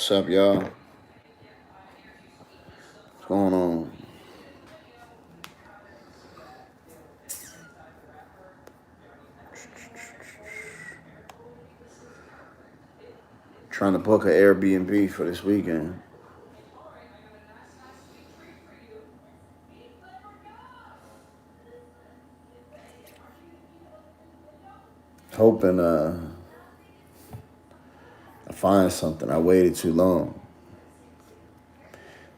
What's up, y'all? What's going on? Trying to book an Airbnb for this weekend. Hoping I find something. I waited too long.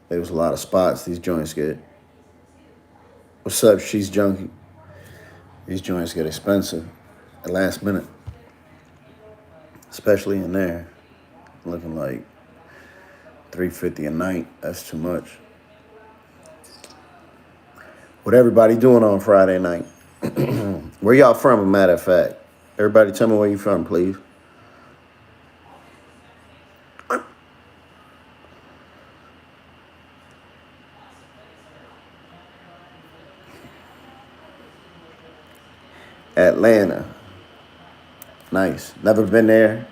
There was a lot of spots these joints get. What's up, She's Junkie? These joints get expensive at last minute. Especially in there. Looking like $350 a night. That's too much. What everybody doing on Friday night? Where y'all from, a matter of fact? Everybody tell me where you from, please. Atlanta. Nice. Never been there.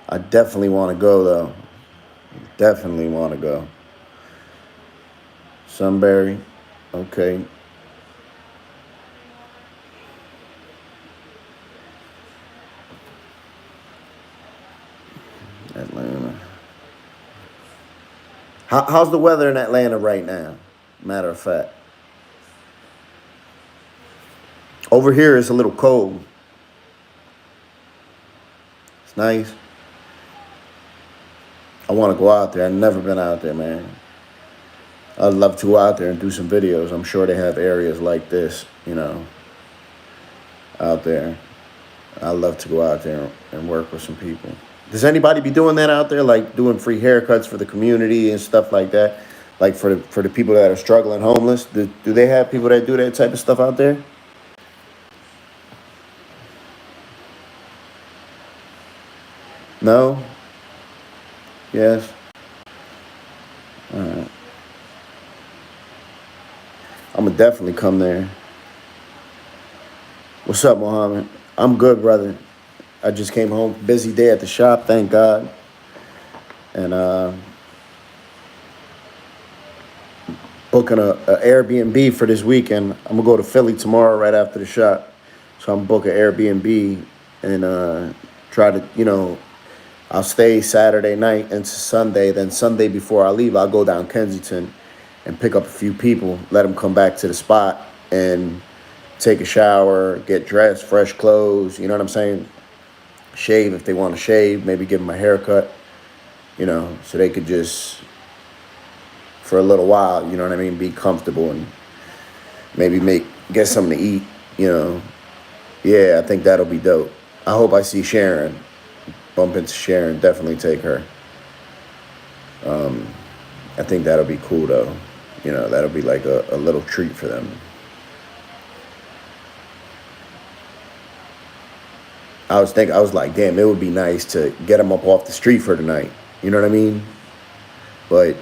I definitely want to go, though. Definitely want to go. Sunbury. Okay. Atlanta. How's the weather in Atlanta right now? Matter of fact. Over here it's a little cold. It's nice. I want to go out there. I've never been out there, man. I'd love to go out there and do some videos. I'm sure they have areas like this, out there. I'd love to go out there and work with some people. Does anybody be doing that out there, like doing free haircuts for the community and stuff like that? Like for the people that are struggling homeless? Do they have people that do that type of stuff out there? No? Yes? All right. I'm going to definitely come there. What's up, Mohammed? I'm good, brother. I just came home. Busy day at the shop, thank God. And booking a Airbnb for this weekend. I'm going to go to Philly tomorrow right after the shop. So I'm booking Airbnb and try to, I'll stay Saturday night into Sunday. Then Sunday before I leave, I'll go down Kensington and pick up a few people, let them come back to the spot and take a shower, get dressed, fresh clothes, you know what I'm saying? Shave if they want to shave, maybe give them a haircut, so they could just, for a little while, you know what I mean, be comfortable and maybe get something to eat, Yeah, I think that'll be dope. I hope I see Sharon. Bump into Sharon, definitely take her. I think that'll be cool, though. That'll be like a little treat for them. I was like, damn, it would be nice to get them up off the street for the night. You know what I mean? But,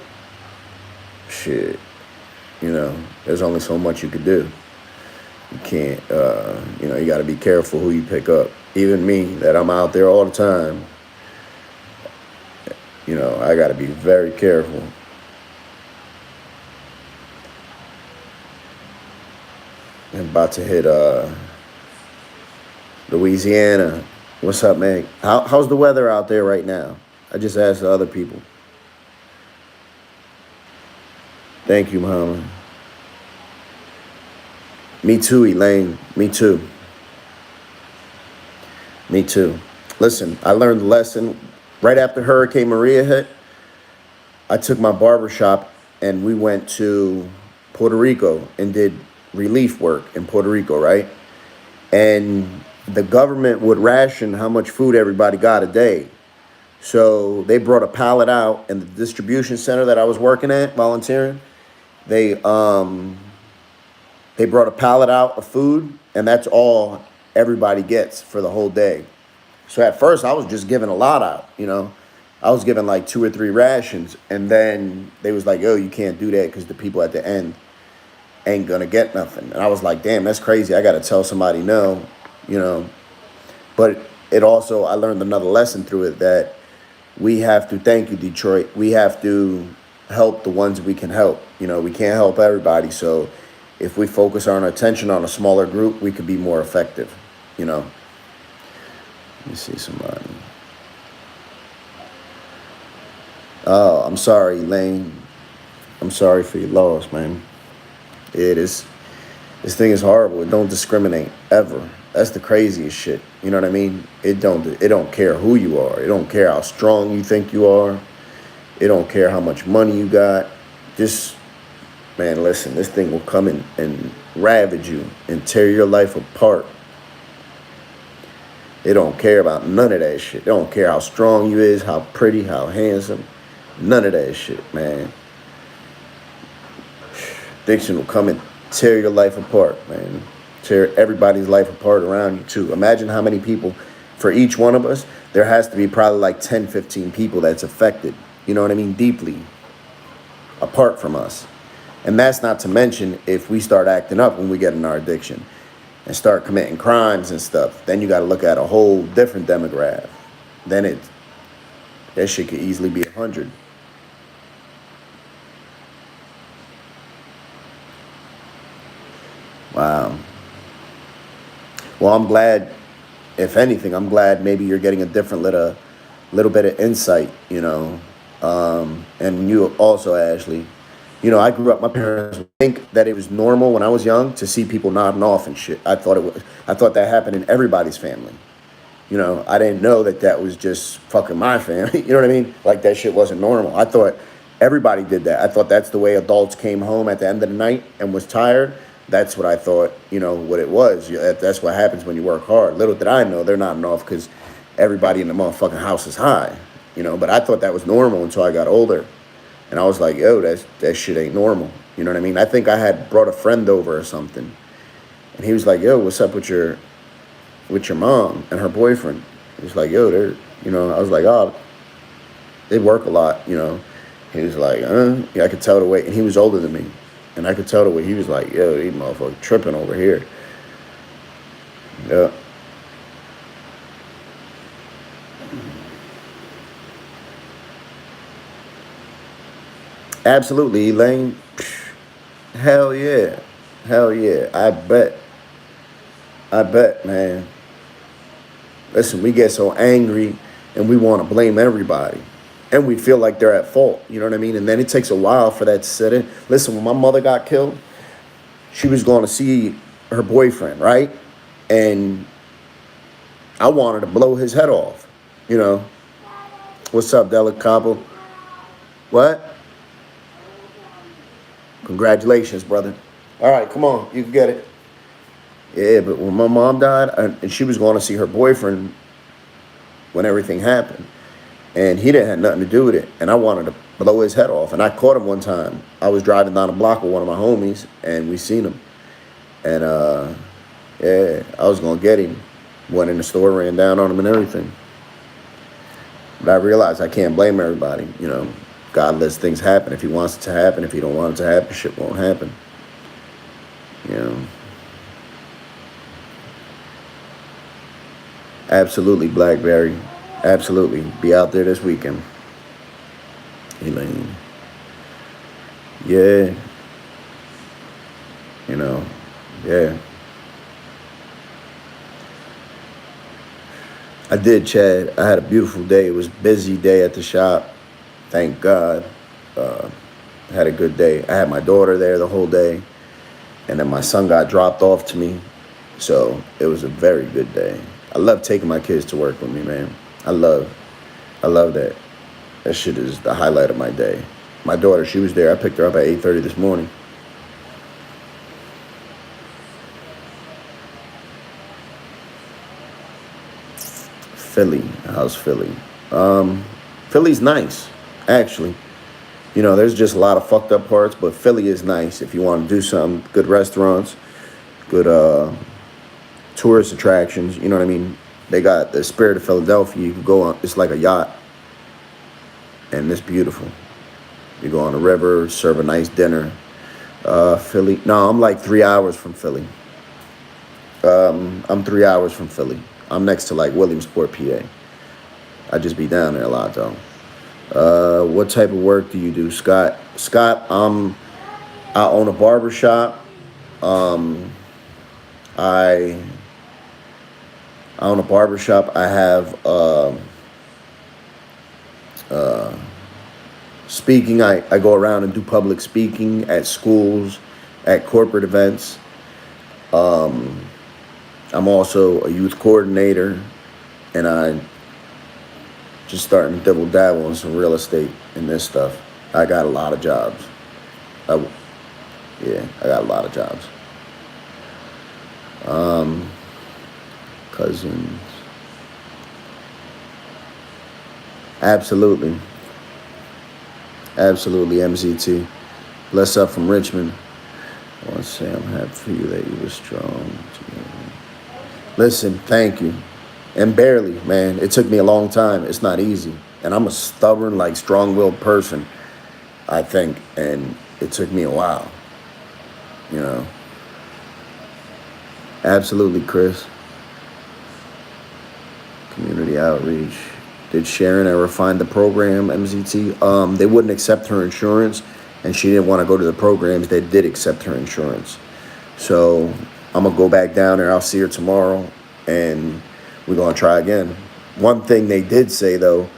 shit, there's only so much you could do. You can't, you got to be careful who you pick up. Even me, that I'm out there all the time, I got to be very careful. I'm about to hit Louisiana. What's up, man? How's the weather out there right now? I just asked the other people. Thank you, Muhammad. Me too, Elaine. Me too. Me too. Listen, I learned the lesson. Right after Hurricane Maria hit, I took my barbershop and we went to Puerto Rico and did relief work in Puerto Rico, right? And the government would ration how much food everybody got a day. So they brought a pallet out in the distribution center that I was working at, volunteering. They brought a pallet out of food, and that's all everybody gets for the whole day. So at first, I was just giving a lot out, I was giving like 2 or 3 rations, and then they was like, yo, you can't do that because the people at the end ain't gonna get nothing. And I was like, damn, that's crazy. I gotta tell somebody no, But it also, I learned another lesson through it that we have to, thank you, Detroit. We have to help the ones we can help. You know, we can't help everybody. So if we focus our attention on a smaller group, we could be more effective, you know. Let me see somebody. Oh, I'm sorry, Elaine. I'm sorry for your loss, man. It is. This thing is horrible. It don't discriminate ever. That's the craziest shit. You know what I mean? It don't care who you are. It don't care how strong you think you are. It don't care how much money you got. Just, man, listen, this thing will come in and ravage you and tear your life apart. It don't care about none of that shit. It don't care how strong you is, how pretty, how handsome. None of that shit, man. Addiction will come and tear your life apart, man. Tear everybody's life apart around you, too. Imagine how many people, for each one of us, there has to be probably like 10, 15 people that's affected, you know what I mean, deeply apart from us. And that's not to mention if we start acting up when we get in our addiction and start committing crimes and stuff, then you got to look at a whole different demographic. Then that shit could easily be 100. Wow. Well, I'm glad, if anything, I'm glad maybe you're getting a different little bit of insight, you know. And you also, Ashley, you know, I grew up, my parents would think that it was normal when I was young to see people nodding off and shit. I thought that happened in everybody's family. You know, I didn't know that that was just fucking my family. You know what I mean? Like that shit wasn't normal. I thought everybody did that. I thought that's the way adults came home at the end of the night and was tired. That's what I thought, you know, what it was. That's what happens when you work hard. Little did I know they're nodding off because everybody in the motherfucking house is high, you know. But I thought that was normal until I got older. And I was like, yo, that shit ain't normal. You know what I mean? I think I had brought a friend over or something. And he was like, yo, what's up with your mom and her boyfriend? He was like, yo, they're, you know, I was like, oh, they work a lot, you know. He was like, yeah, I could tell the way. And he was older than me. And I could tell the way he was like, yo, these motherfuckers tripping over here. Yeah. Absolutely, Elaine. Hell yeah. Hell yeah. I bet, man. Listen, we get so angry and we want to blame everybody. And we feel like they're at fault. You know what I mean? And then it takes a while for that to set in. Listen, when my mother got killed, she was going to see her boyfriend, right? And I wanted to blow his head off. You know? What's up, Della Cabo? What? Congratulations, brother. All right, come on. You can get it. Yeah, but when my mom died, and she was going to see her boyfriend when everything happened. And he didn't have nothing to do with it. And I wanted to blow his head off. And I caught him one time. I was driving down the block with one of my homies, and we seen him. And, yeah, I was going to get him. Went in the store, ran down on him and everything. But I realized I can't blame everybody. You know, God lets things happen. If he wants it to happen, if he don't want it to happen, shit won't happen. You know. Absolutely, Blackberry. Absolutely. Be out there this weekend. Elaine. Yeah. You know, yeah. I did, Chad. I had a beautiful day. It was a busy day at the shop. Thank God. Had a good day. I had my daughter there the whole day. And then my son got dropped off to me. So it was a very good day. I love taking my kids to work with me, man. I love that. That shit is the highlight of my day. My daughter, she was there. I picked her up at 8:30 this morning. Philly. How's Philly? Philly's nice, actually. You know, there's just a lot of fucked up parts, but Philly is nice if you want to do some good restaurants, good tourist attractions. You know what I mean? They got the Spirit of Philadelphia. You can go on. It's like a yacht, and it's beautiful. You go on the river, serve a nice dinner. Philly. No, I'm like 3 hours from Philly. I'm 3 hours from Philly. I'm next to like Williamsport, PA. I just be down there a lot though. What type of work do you do, Scott? Scott, I own a barbershop. I I own a barbershop. I have speaking. I go around and do public speaking at schools, at corporate events. I'm also a youth coordinator, and I just starting to double dabble in some real estate and this stuff. I got a lot of jobs. I, yeah, I got a lot of jobs. Cousins. Absolutely. Absolutely, MZT. Bless up from Richmond. I want to say I'm happy for you that you were strong. Listen, thank you. And barely, man. It took me a long time. It's not easy. And I'm a stubborn, like, strong-willed person, I think. And it took me a while, you know. Absolutely, Chris. Community outreach. Did Sharon ever find the program, MZT? They wouldn't accept her insurance, and she didn't want to go to the programs that did accept her insurance. So I'm going to go back down there. I'll see her tomorrow, and we're going to try again. One thing they did say, though,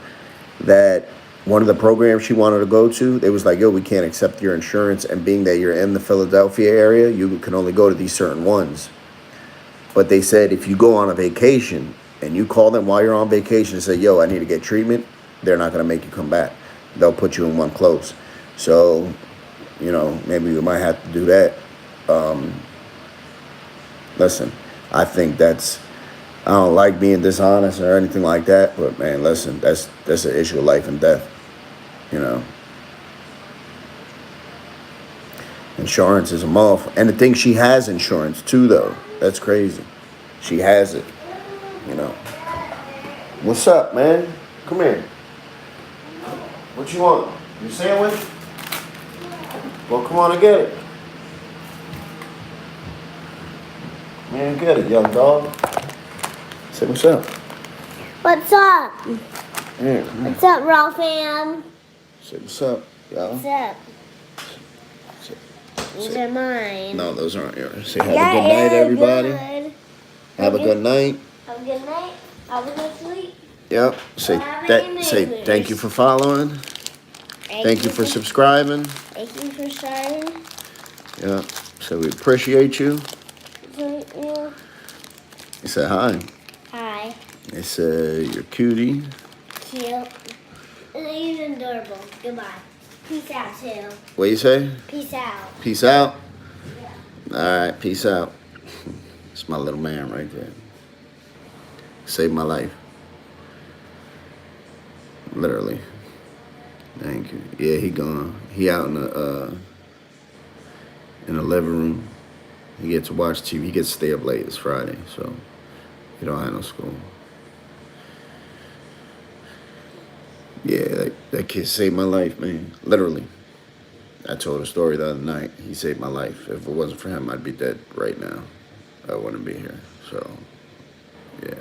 that one of the programs she wanted to go to, they was like, yo, we can't accept your insurance, and being that you're in the Philadelphia area, you can only go to these certain ones. But they said if you go on a vacation and you call them while you're on vacation and say, yo, I need to get treatment, they're not going to make you come back. They'll put you in one close. So, you know, maybe we might have to do that. Listen, I think I don't like being dishonest or anything like that, but man, listen, that's an issue of life and death, you know. Insurance is a muff. And the thing, she has insurance too, though. That's crazy. She has it, you know. What's up, man? Come here. What you want? Your sandwich? Well, come on and get it. Man, get it, young dog. Say what's up. What's up? Yeah. What's up, Raw fam? Say what's up, y'all. What's up? These are mine. No, those aren't yours. Say have a good night, everybody. Good. Have a good night. Have a good night. Have a good sleep. Yep. Say thank you for following. Thank you for subscribing. Thank you for starting. Yeah. So we appreciate you. You Say hi. Hi. They say you're cutie. Cute. And you're adorable. Goodbye. Peace out, too. What you say? Peace out. Peace out. Yeah. All right. Peace out. It's my little man right there. Saved my life. Literally. Thank you. Yeah, he gone. He out in the living room. He gets to watch TV. He gets to stay up late. It's Friday, so he don't have no school. Yeah, that kid saved my life, man. Literally. I told a story the other night. He saved my life. If it wasn't for him, I'd be dead right now. I wouldn't be here. So, yeah,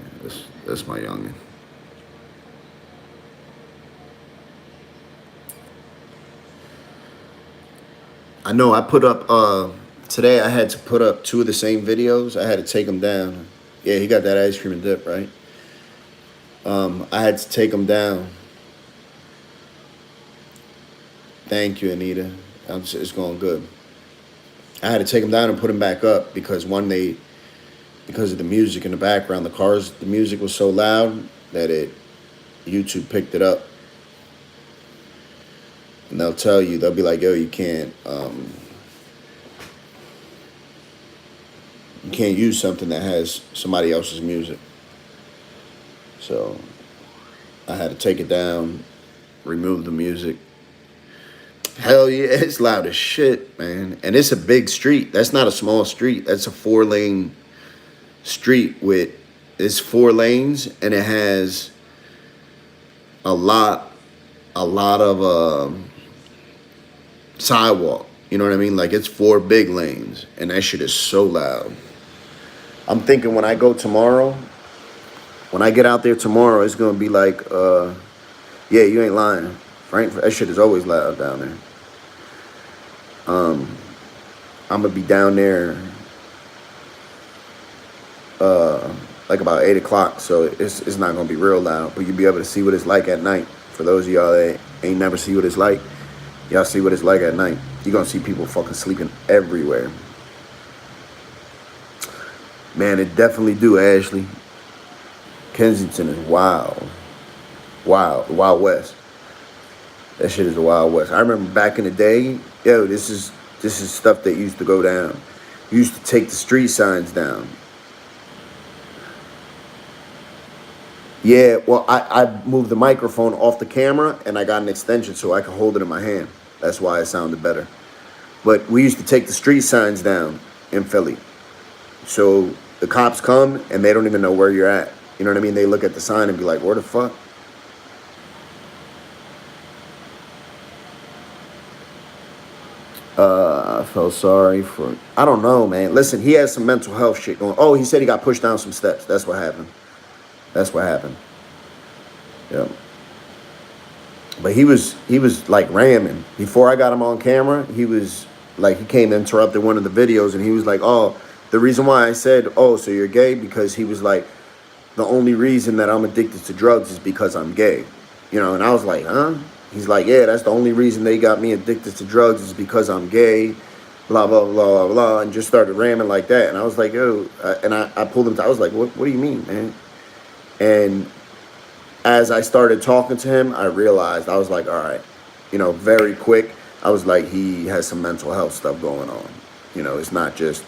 that's my youngin'. I know I put up, today I had to put up 2 of the same videos. I had to take them down. Yeah, he got that ice cream and dip, right? I had to take them down. Thank you, Anita. It's going good. I had to take them down and put them back up because because of the music in the background, the music was so loud that YouTube picked it up. And they'll be like, yo, you can't use something that has somebody else's music. So I had to take it down, remove the music. Hell yeah, it's loud as shit, man. And it's a big street. That's not a small street. That's a 4-lane street it's 4 lanes, and it has a lot of sidewalk. You know what I mean? Like, it's 4 big lanes, and that shit is so loud. I'm thinking when I go tomorrow, When I get out there tomorrow, it's gonna be like, yeah, you ain't lying. Frankfurt, that shit is always loud down there. I'm gonna be down there like about 8 o'clock, so it's not gonna be real loud, but you'll be able to see what it's like at night. For those of y'all that ain't never see what it's like, y'all see what it's like at night. You're gonna see people fucking sleeping everywhere. Man, it definitely do, Ashley. Kensington is wild. Wild West. That shit is the Wild West. I remember back in the day, yo, this is stuff that used to go down. You used to take the street signs down. Yeah, well, I moved the microphone off the camera and I got an extension so I could hold it in my hand. That's why it sounded better. But we used to take the street signs down in Philly. So the cops come and they don't even know where you're at. You know what I mean? They look at the sign and be like, where the fuck? I felt sorry for, I don't know, man. Listen, he has some mental health shit going. Oh, he said he got pushed down some steps. That's what happened. That's what happened. Yeah. But he was like ramming. Before I got him on camera, he was like, he came and interrupted one of the videos and he was like, oh, the reason why I said, oh, so you're gay? Because he was like, the only reason that I'm addicted to drugs is because I'm gay. You know, and I was like, huh? He's like, yeah, that's the only reason they got me addicted to drugs is because I'm gay, blah, blah, blah, blah, blah, and just started ramming like that. And I was like, yo, and I pulled him, I was like, what do you mean, man? And as I started talking to him, I realized, I was like, all right, you know, very quick, I was like, he has some mental health stuff going on. You know, it's not just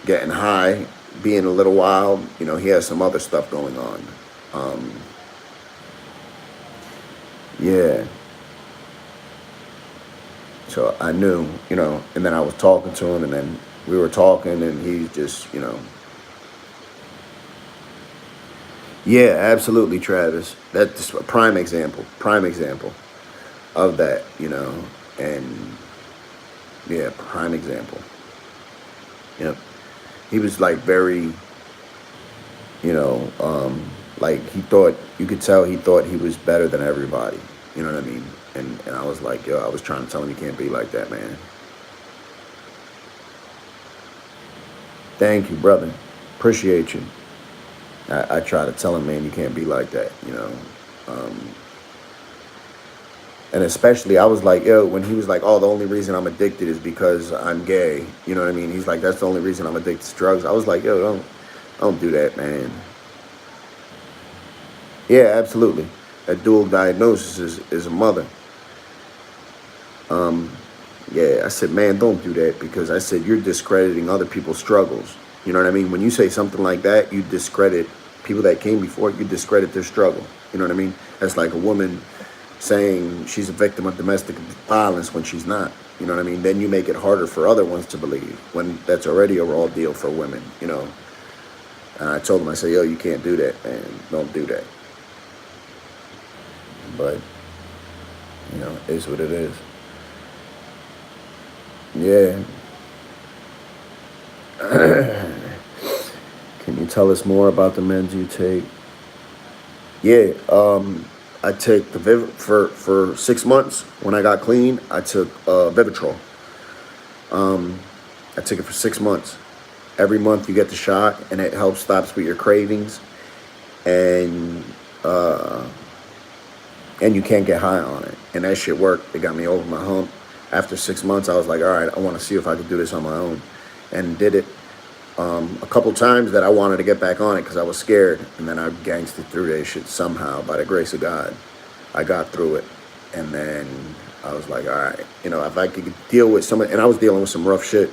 getting high, being a little wild. You know, he has some other stuff going on. Yeah. So I knew, you know, and then I was talking to him and then we were talking and he just, you know. Yeah, absolutely, Travis. That's a prime example of that, you know, and yeah, prime example. Yep. He was like very, you know, like you could tell he thought he was better than everybody. You know what I mean? And I was like, yo, I was trying to tell him you can't be like that, man. Thank you, brother. Appreciate you. I try to tell him, man, you can't be like that, you know. And especially, I was like, yo, when he was like, oh, the only reason I'm addicted is because I'm gay. You know what I mean? He's like, that's the only reason I'm addicted to drugs. I was like, yo, don't do that, man. Yeah, absolutely. That dual diagnosis is a mother. Yeah, I said, man, don't do that because I said, you're discrediting other people's struggles. You know what I mean? When you say something like that, you discredit people that came before, you discredit their struggle. You know what I mean? That's like a woman saying she's a victim of domestic violence when she's not. You know what I mean? Then you make it harder for other ones to believe when that's already a raw deal for women, you know. And I told him, I said, yo, you can't do that, man. Don't do that. But, you know, it is what it is. Yeah. Can you tell us more about the meds you take? Yeah, I take the for 6 months. When I got clean, I took Vivitrol. I took it for 6 months. Every month you get the shot, and it helps stops with your cravings, and you can't get high on it. And that shit worked. It got me over my hump. After 6 months, I was like, all right, I want to see if I could do this on my own, and did it. A couple times that I wanted to get back on it because I was scared, and then I gangstered through that shit somehow. By the grace of God, I got through it, and then I was like, all right, you know, if I could deal with some, and I was dealing with some rough shit.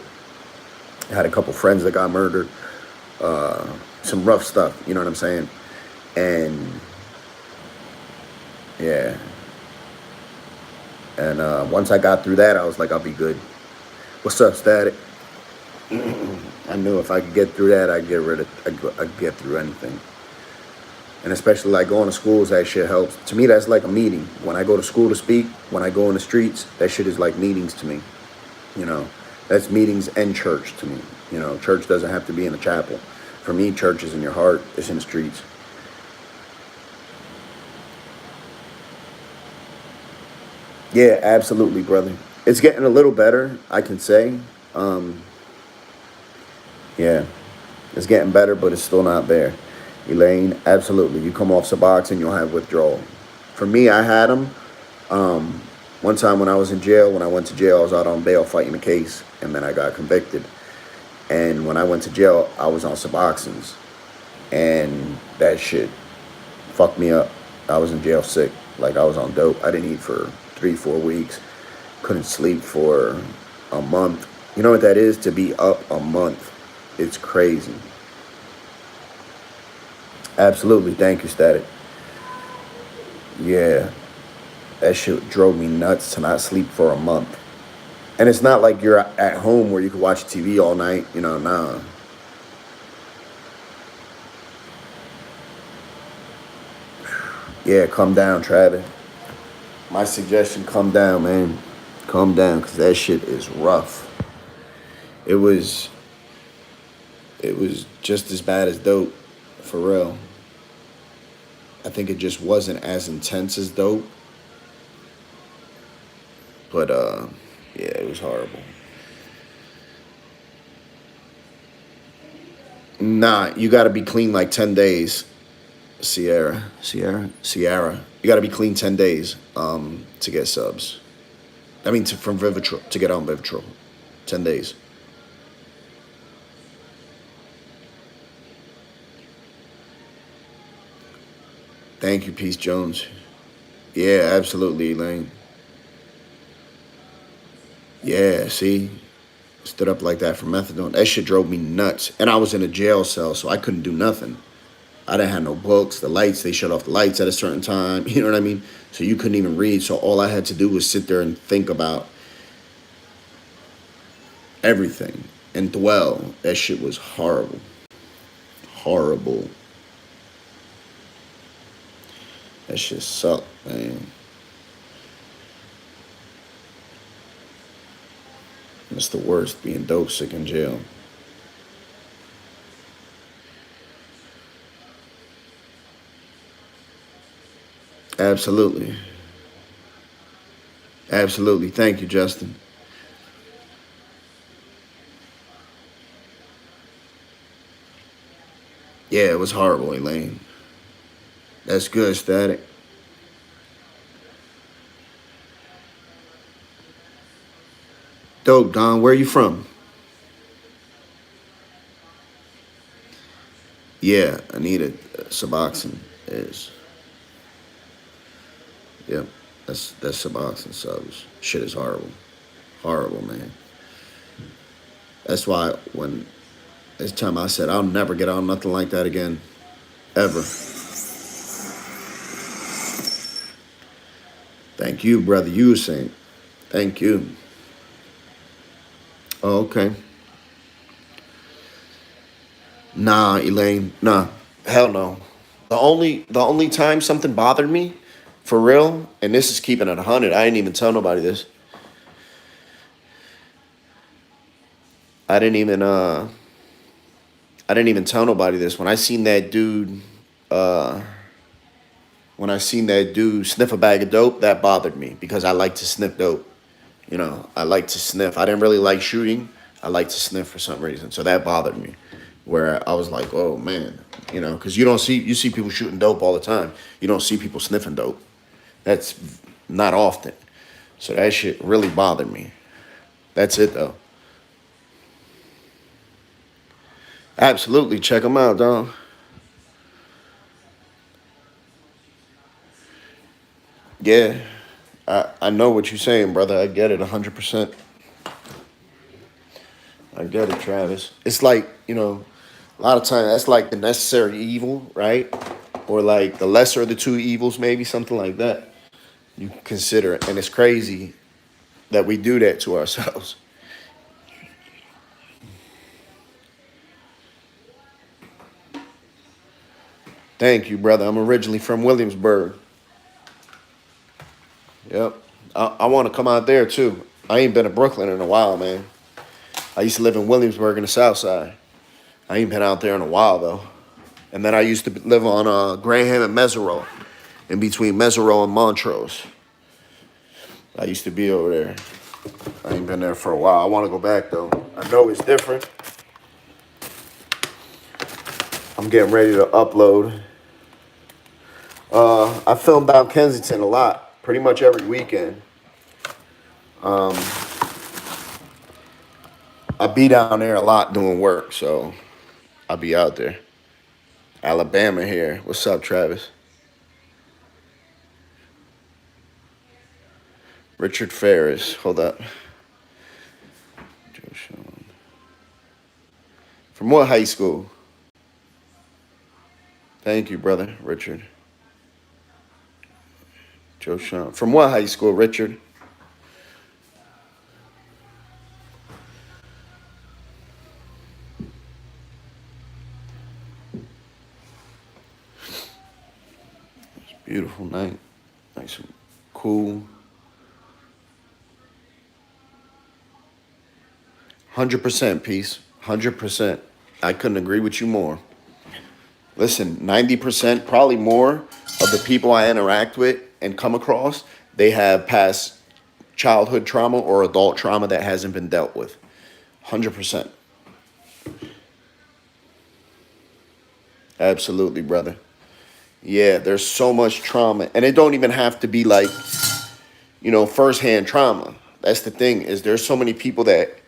I had a couple friends that got murdered, some rough stuff, you know what I'm saying? And yeah, and once I got through that, I was like, I'll be good. What's up, Static? I knew if I could get through that, I'd get through anything. And especially like going to schools, that shit helps. To me, that's like a meeting. When I go to school to speak, when I go in the streets, that shit is like meetings to me. You know, that's meetings and church to me. You know, church doesn't have to be in a chapel. For me, church is in your heart. It's in the streets. Yeah, absolutely, brother. It's getting a little better, I can say. Um, yeah, it's getting better, but it's still not there. Elaine, absolutely. You come off Suboxone, you'll have withdrawal. For me, I had them. One time when I was in jail, when I went to jail, I was out on bail fighting a case, and then I got convicted. And when I went to jail, I was on Suboxones, and that shit fucked me up. I was in jail sick, like I was on dope. I didn't eat for 3, 4 weeks. Couldn't sleep for a month. You know what that is? To be up a month. It's crazy. Absolutely. Thank you, Static. Yeah, that shit drove me nuts to not sleep for a month. And it's not like you're at home where you can watch TV all night. Nah. Yeah, calm down, Travis. My suggestion, calm down, man. Calm down, because that shit is rough. It was just as bad as dope, for real. I think it just wasn't as intense as dope. But yeah, it was horrible. Nah, you gotta be clean like 10 days. Sierra. You gotta be clean 10 days to get subs. I mean from Vivitrol to get on Vivitrol. 10 days. Thank you, Peace Jones. Yeah, absolutely, Elaine. Yeah, see? Stood up like that for methadone. That shit drove me nuts. And I was in a jail cell, so I couldn't do nothing. I didn't have no books. The lights, they shut off the lights at a certain time. You know what I mean? So you couldn't even read. So all I had to do was sit there and think about everything and dwell. That shit was horrible. Horrible. That shit sucked, man. It's the worst, being dope sick in jail. Absolutely. Absolutely. Thank you, Justin. Yeah, it was horrible, Elaine. That's good, Static. Dope, Don. Where are you from? Yeah, Anita Suboxone is. Yep, that's Suboxone subs. Shit is horrible. Horrible, man. That's why when this time I said I'll never get on nothing like that again. Ever. Thank you, brother. You were saying. Thank you. Oh, okay. Nah, Elaine. Nah. Hell no. The only time something bothered me, for real, and this is keeping it 100. I didn't even tell nobody this. I didn't even I didn't even tell nobody this. Uh when I seen that dude sniff a bag of dope, that bothered me because I like to sniff dope. I like to sniff. I didn't really like shooting. I like to sniff for some reason. So that bothered me. Where I was like, oh man, because you see people shooting dope all the time. You don't see people sniffing dope. That's not often. So that shit really bothered me. That's it though. Absolutely, check them out, dog. Yeah, I know what you're saying, brother. I get it 100%. I get it, Travis. It's like, a lot of times that's like the necessary evil, right? Or like the lesser of the two evils, maybe something like that. You consider it. And it's crazy that we do that to ourselves. Thank you, brother. I'm originally from Williamsburg. Yep. I want to come out there too. I ain't been to Brooklyn in a while, man. I used to live in Williamsburg in the South Side. I ain't been out there in a while though. And then I used to live on Graham and Mesereau, in between Mesereau and Montrose. I used to be over there. I ain't been there for a while. I want to go back though. I know it's different. I'm getting ready to upload. I filmed out Kensington a lot, pretty much every weekend. I be down there a lot doing work, so I'll be out there. Alabama here. What's up, Travis? Richard Ferris. Hold up. Joe Sean. From what high school? Thank you, brother, Richard. Joe Sean. From what high school, Richard? Beautiful night. Nice and cool. 100% peace. 100%. I couldn't agree with you more. Listen, 90%, probably more of the people I interact with and come across, they have past childhood trauma or adult trauma that hasn't been dealt with. 100%. Absolutely, brother. Yeah, there's so much trauma. And it don't even have to be like, firsthand trauma. That's the thing, is there's so many people that,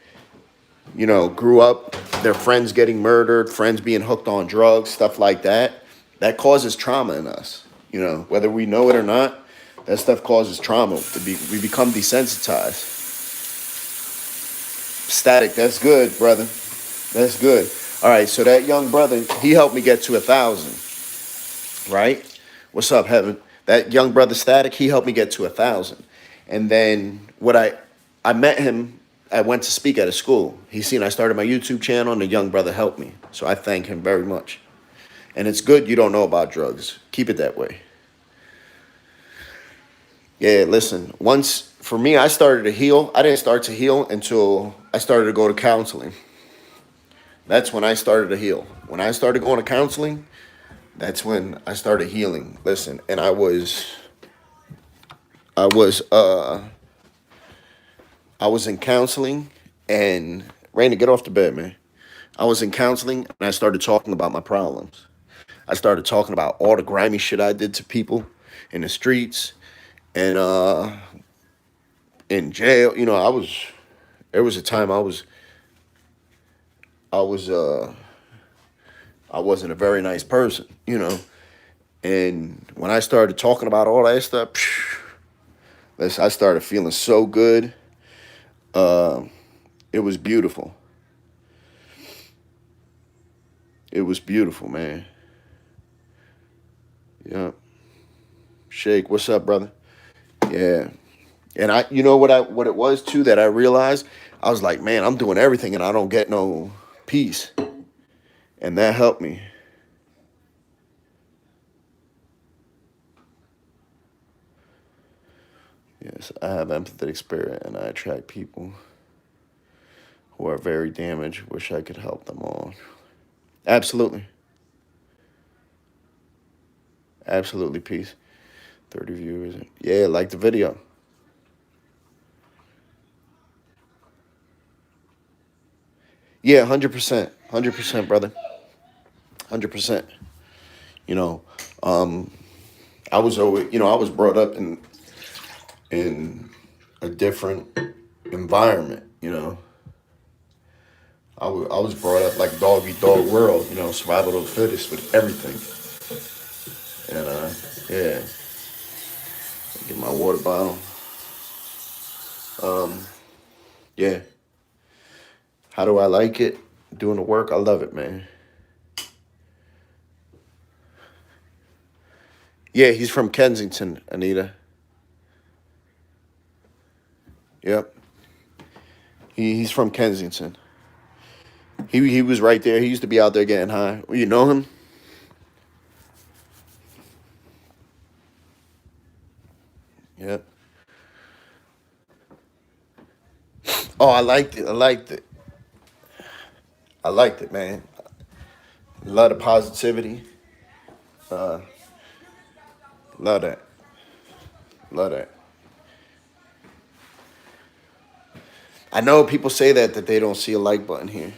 grew up, their friends getting murdered, friends being hooked on drugs, stuff like that. That causes trauma in us. Whether we know it or not, that stuff causes trauma. We become desensitized. Static, that's good, brother. That's good. All right, so that young brother, he helped me get to 1,000, right? What's up, Heaven? That young brother, Static, he helped me get to 1,000. And then I met him, I went to speak at a school. He seen I started my YouTube channel, and the young brother helped me. So I thank him very much. And it's good you don't know about drugs. Keep it that way. Yeah, listen, for me, I started to heal. I didn't start to heal until I started to go to counseling. That's when I started to heal. When I started going to counseling, that's when I started healing. Listen, and I was in counseling, and Raina, get off the bed, man. I was in counseling, and I started talking about my problems. I started talking about all the grimy shit I did to people in the streets and in jail. There was a time I wasn't a very nice person. And when I started talking about all that stuff, I started feeling so good. It was beautiful. It was beautiful, man. Yeah. Shake, what's up, brother? Yeah. And what it was too that I realized, I was like, man, I'm doing everything and I don't get no peace. And that helped me. Yes, I have empathetic spirit and I attract people who are very damaged. Wish I could help them all. Absolutely. Absolutely, peace. 30 viewers. Yeah, like the video. Yeah, 100%. 100%, brother. 100%. You know, I was always, I was brought up in a different environment. I was brought up like dog eat dog world, survival of the fittest with everything. And yeah, get my water bottle. Yeah. How do I like it? Doing the work, I love it, man. Yeah, he's from Kensington, Anita. Yep. He's from Kensington. He was right there. He used to be out there getting high. You know him? Yep. Oh, I liked it. I liked it, man. A lot of positivity. Love that. Love that. I know people say that they don't see a like button here.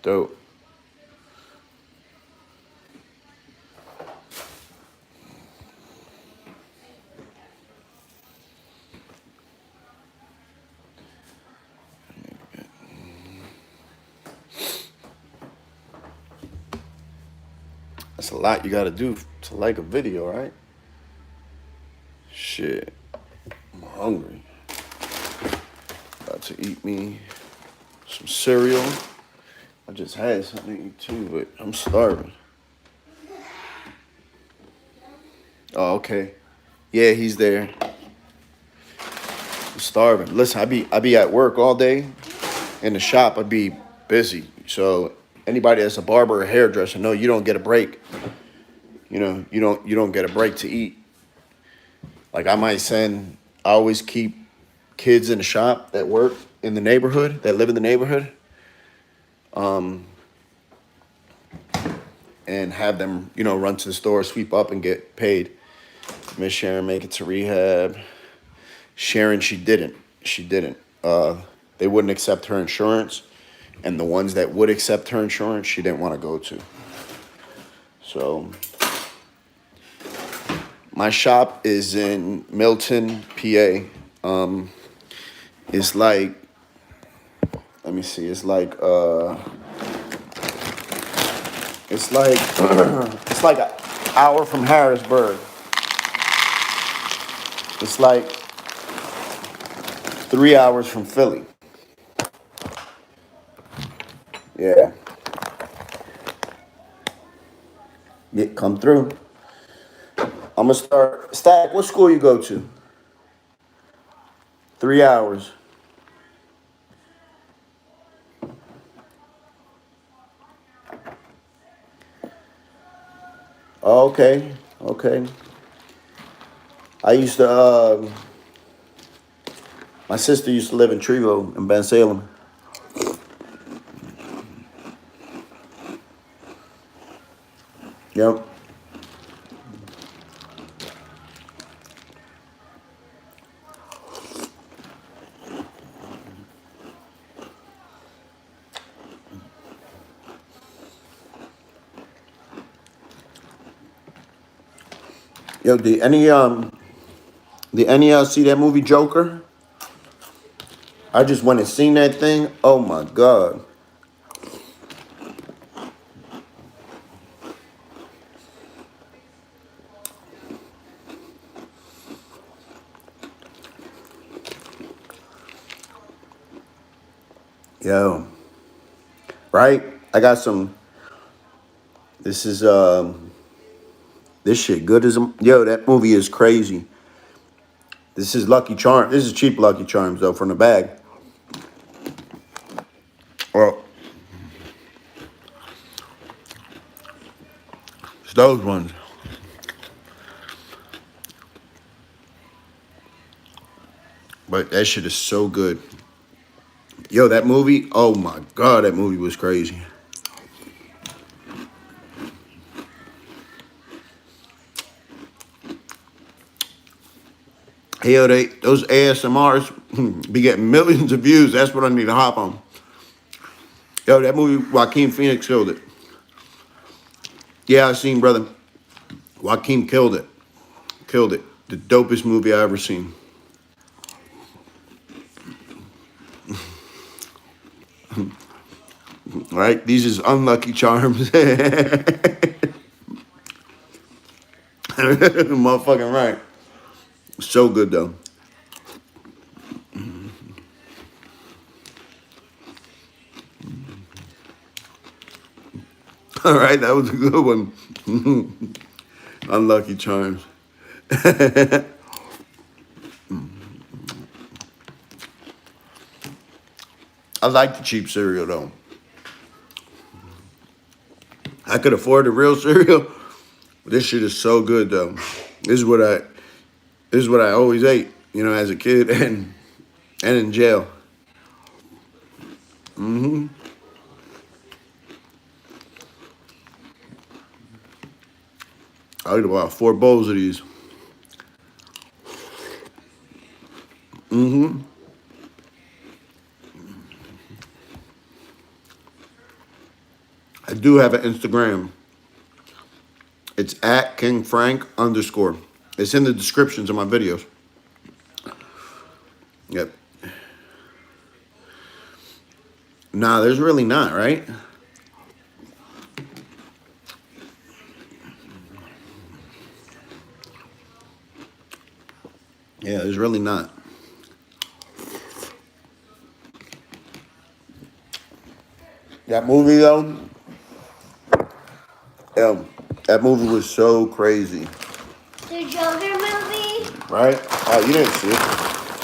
Dope. That's a lot you gotta do to like a video, right? Shit. I'm hungry. About to eat me some cereal. I just had something to eat too, but I'm starving. Oh, okay. Yeah, he's there. I'm starving. Listen, I be at work all day. In the shop, I'd be busy. So anybody that's a barber or hairdresser, no, you don't get a break. You know, you don't get a break to eat. Like I always keep kids in the shop that work in the neighborhood, that live in the neighborhood, and have them, run to the store, sweep up, and get paid. Miss Sharon make it to rehab. Sharon, she didn't. She didn't. They wouldn't accept her insurance, and the ones that would accept her insurance, she didn't want to go to. So my shop is in Milton, PA. It's like, let me see. It's like it's like an hour from Harrisburg. It's like 3 hours from Philly. Yeah. Come through. I'm gonna start. Stack, what school you go to? 3 hours. Okay. Okay. I used to. My sister used to live in Trevo in Ben Salem. Yep. Yo, did any of y'all see that movie Joker? I just went and seen that thing. Oh my god. Yo. Right? I got some. This is this shit good as a yo, that movie is crazy. This is Lucky Charm. This is cheap Lucky Charms though from the bag. Well, it's those ones. But that shit is so good. Yo, that movie, oh my god, that movie was crazy. Hey, yo, those ASMRs be getting millions of views. That's what I need to hop on. Yo, that movie, Joaquin Phoenix killed it. Yeah, I seen, brother. Joaquin killed it. Killed it. The dopest movie I ever seen. Right? These is unlucky charms. Motherfucking right. So good though. All right, that was a good one. Unlucky charms. I like the cheap cereal though. I could afford the real cereal. This shit is so good though. This is what I always ate, you know, as a kid and in jail. I eat about 4 bowls of these. I do have an Instagram. It's at KingFrank_. It's in the descriptions of my videos. Yep. Nah, there's really not, right? Yeah, there's really not. That movie though, that movie was so crazy. The Joker movie? Right? Oh, you didn't see it.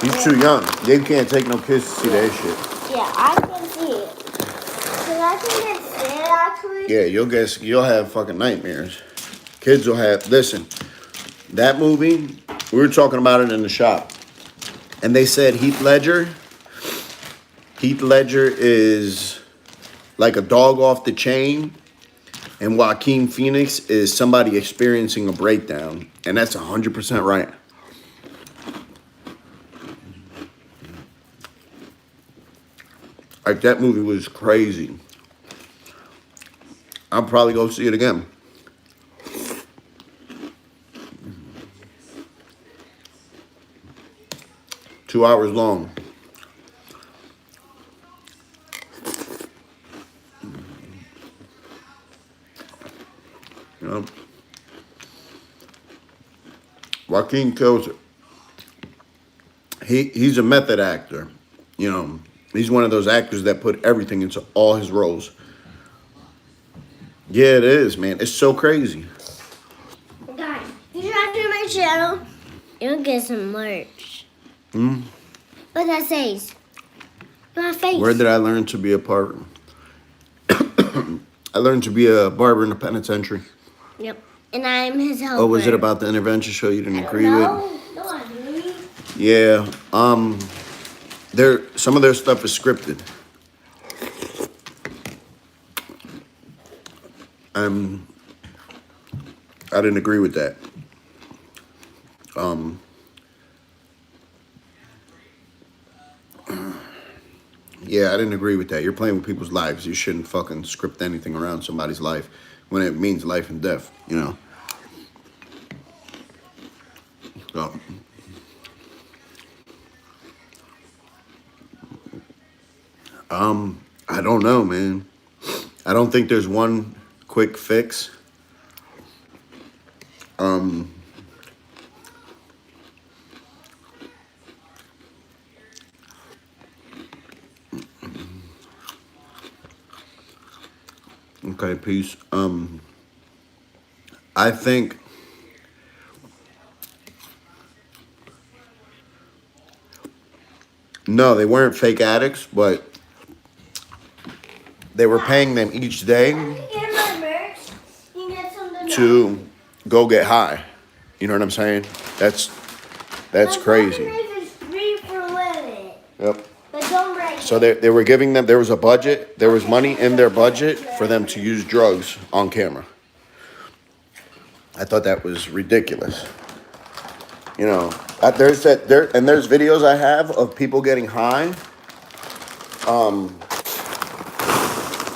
He's too young. You can't take no kids to see that shit. Yeah, I can see it. Cause I think it's sad actually. Yeah, you'll have fucking nightmares. Kids will have. Listen, that movie. We were talking about it in the shop, and they said Heath Ledger. Heath Ledger is like a dog off the chain, and Joaquin Phoenix is somebody experiencing a breakdown, and that's 100% right. Like, that movie was crazy. I'll probably go see it again. Two hours long. You know? Joaquin kills it. He's a method actor. You know, he's one of those actors that put everything into all his roles. Yeah, it is, man. It's so crazy. Guys, you subscribe to my channel, you'll get some merch. What that says? My face. Where did I learn to be a barber? I learned to be a barber in the penitentiary. Yep. And I'm his helper. Oh, was it about the intervention show you didn't agree with? No, I didn't. Yeah. Some of their stuff is scripted. I didn't agree with that. Yeah, I didn't agree with that. You're playing with people's lives. You shouldn't fucking script anything around somebody's life when it means life and death, you know? So, I don't know, man. I don't think there's one quick fix. Okay, peace. I think no, they weren't fake addicts, but they were paying them each day to go get high. You know what I'm saying? That's crazy. Yep. But don't break So they were giving them, there was a budget, there was money in their budget for them to use drugs on camera. I thought that was ridiculous. You know, there's videos I have of people getting high.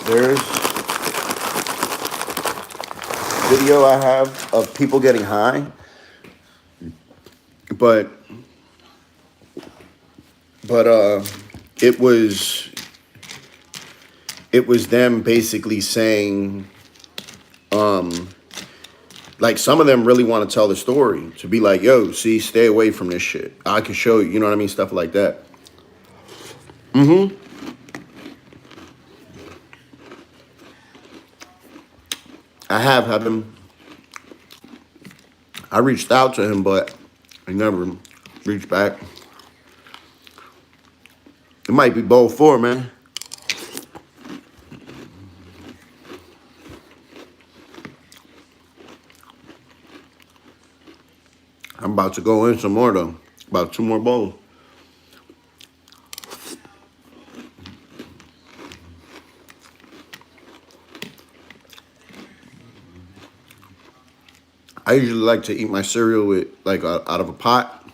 There's video I have of people getting high, but it was them basically saying, like, some of them really want to tell the story, to be like, yo, see, stay away from this shit. I can show you, you know what I mean? Stuff like that. I have had him. I reached out to him, but he never reached back. It might be bowl 4, man. I'm about to go in some more though. About 2 more bowls. I usually like to eat my cereal with like out of a pot.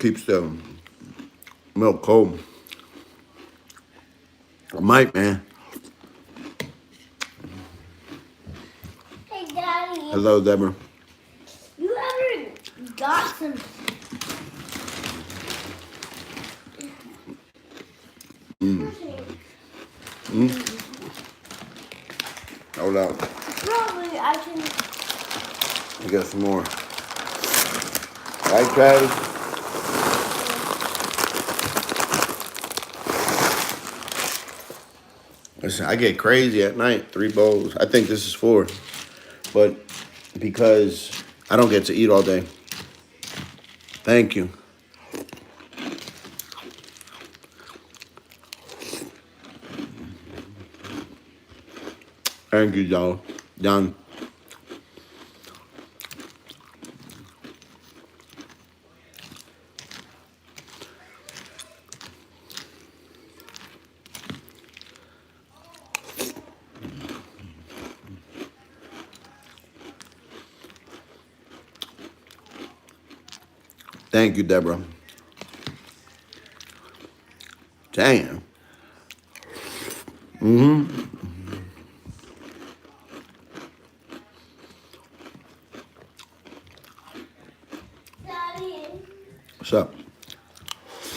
Keeps the milk cold. I might, man. Hey, Daddy. Hello, Deborah. You ever got some? Hold on. Probably I can. We got some more. Right, Travis? Listen, I get crazy at night. 3 bowls. I think this is 4. But because I don't get to eat all day. Thank you. Thank you, y'all. Done. Thank you, Deborah. Damn. Daddy, What's up?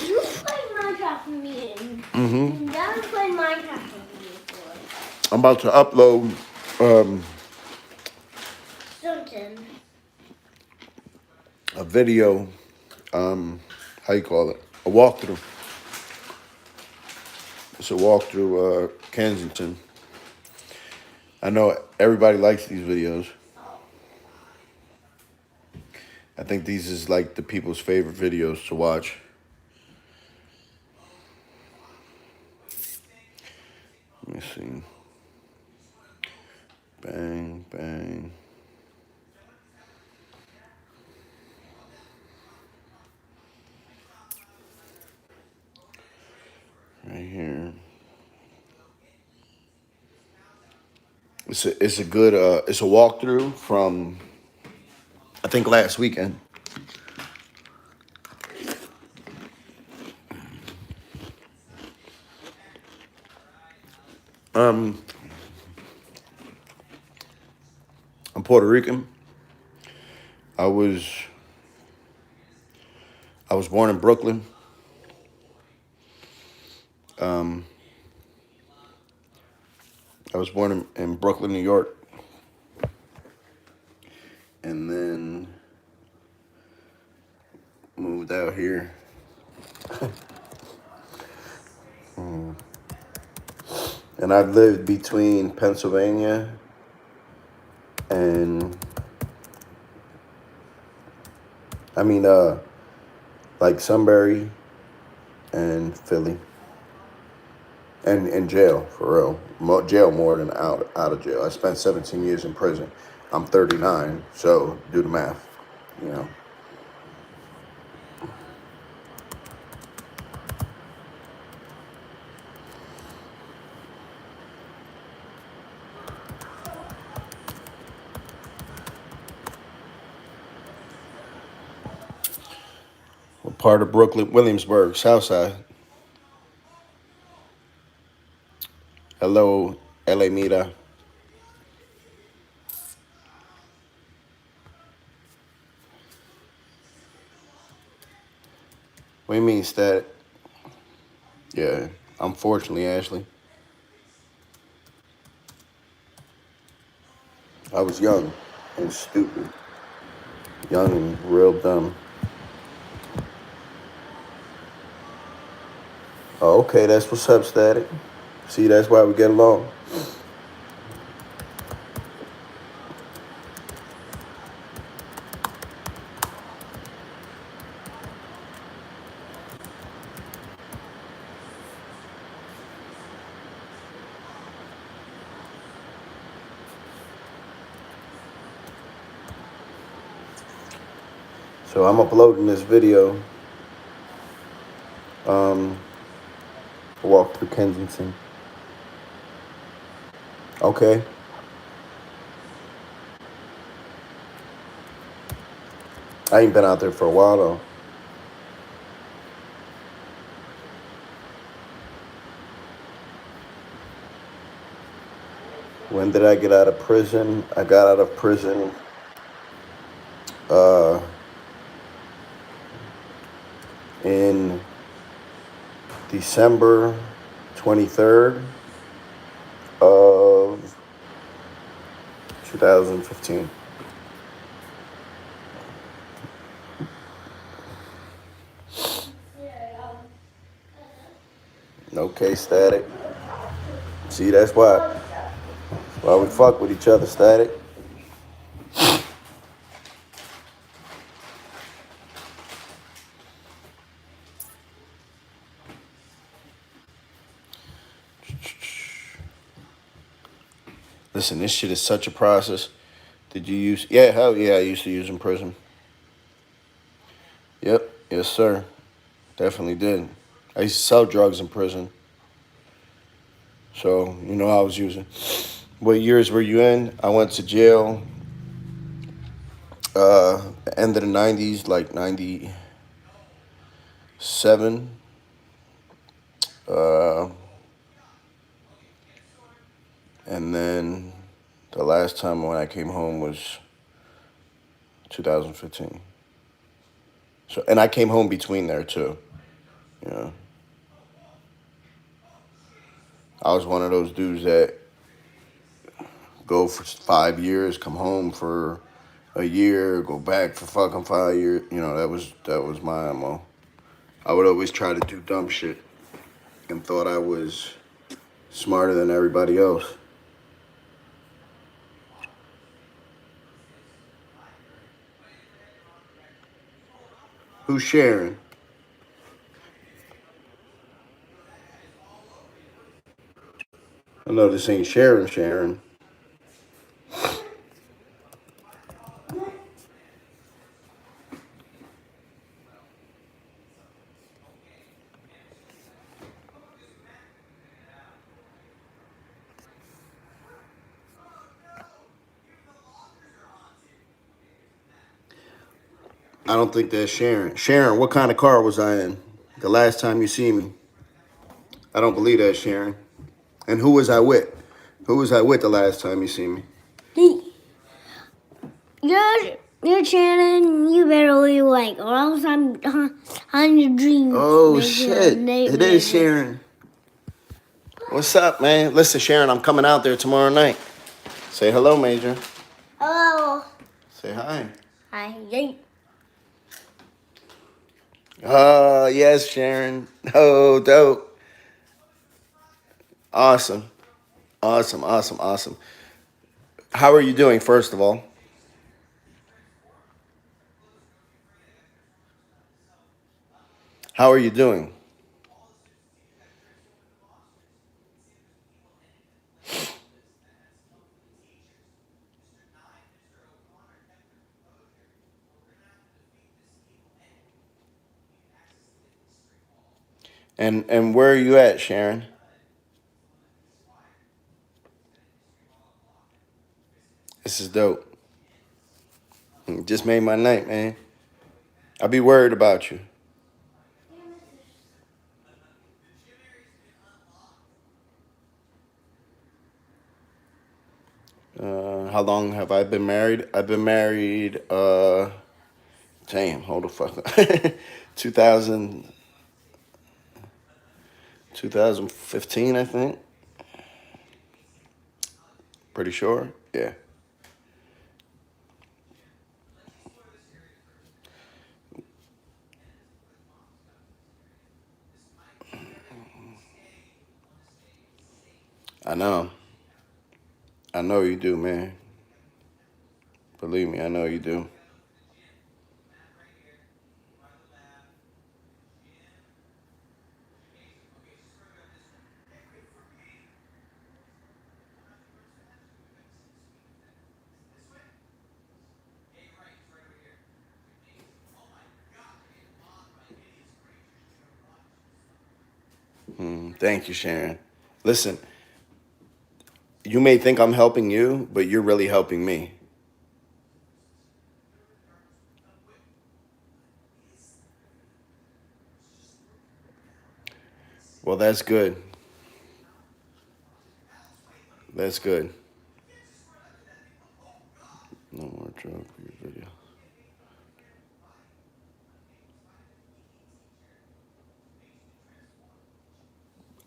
you played Minecraft with me. You never played Minecraft with me before. I'm about to upload Something. a video. How you call it? A walkthrough. It's a walkthrough Kensington. I know everybody likes these videos. I think these is like the people's favorite videos to watch. Let me see. Bang, bang. Right here. It's a good it's a walkthrough from I think last weekend. I'm Puerto Rican. I was born in Brooklyn. I was born in Brooklyn, New York. And then moved out here. And I've lived between Pennsylvania and like Sunbury and Philly. And in jail, for real. Jail more than out of jail. I spent 17 years in prison. I'm 39, so do the math, you know. What part of Brooklyn? Williamsburg, Southside. Hello, LA Mira. What do you mean, stat? Yeah, unfortunately, Ashley. I was young and stupid. Young and real dumb. Oh, okay, that's what's up, Static. See, that's why we get along. So I'm uploading this video. Walk through Kensington. Okay. I ain't been out there for a while though. When did I get out of prison? I got out of prison in December 23rd of 2015. Okay, Static. See, that's why we fuck with each other, Static. Listen, this shit is such a process. Did you use? Yeah, hell yeah, I used to use in prison. Yep, yes sir, definitely did. I used to sell drugs in prison. So, you know, I was using. What years were you in? I went to jail end of the 90s, like 97. And then the last time when I came home was 2015. So, and I came home between there too. You know, I was one of those dudes that go for 5 years, come home for a year, go back for fucking 5 years. You know, that was my MO. I would always try to do dumb shit and thought I was smarter than everybody else. Who's sharing? I know this ain't Sharon. I don't think that's Sharon. Sharon, what kind of car was I in the last time you see me? I don't believe that's Sharon. And who was I with? Who was I with the last time you see me? You're Shannon. You better leave like, or else I'm on your dreams. Oh shit! It is Sharon. What's up, man? Listen, Sharon, I'm coming out there tomorrow night. Say hello, Major. Hello. Say hi. Hi. Yay. Oh, yes, Sharon. Oh, dope. Awesome. Awesome. How are you doing, first of all? How are you doing? And where are you at, Sharon? This is dope. You just made my night, man. I'll be worried about you. How long have I been married? I've been married, damn, hold the fuck up. 2000, 2015, I think. Pretty sure. Yeah. I know. I know you do, man. Believe me, I know you do. Thank you, Sharon. Listen, you may think I'm helping you, but you're really helping me. Well, that's good. That's good. No more drug video.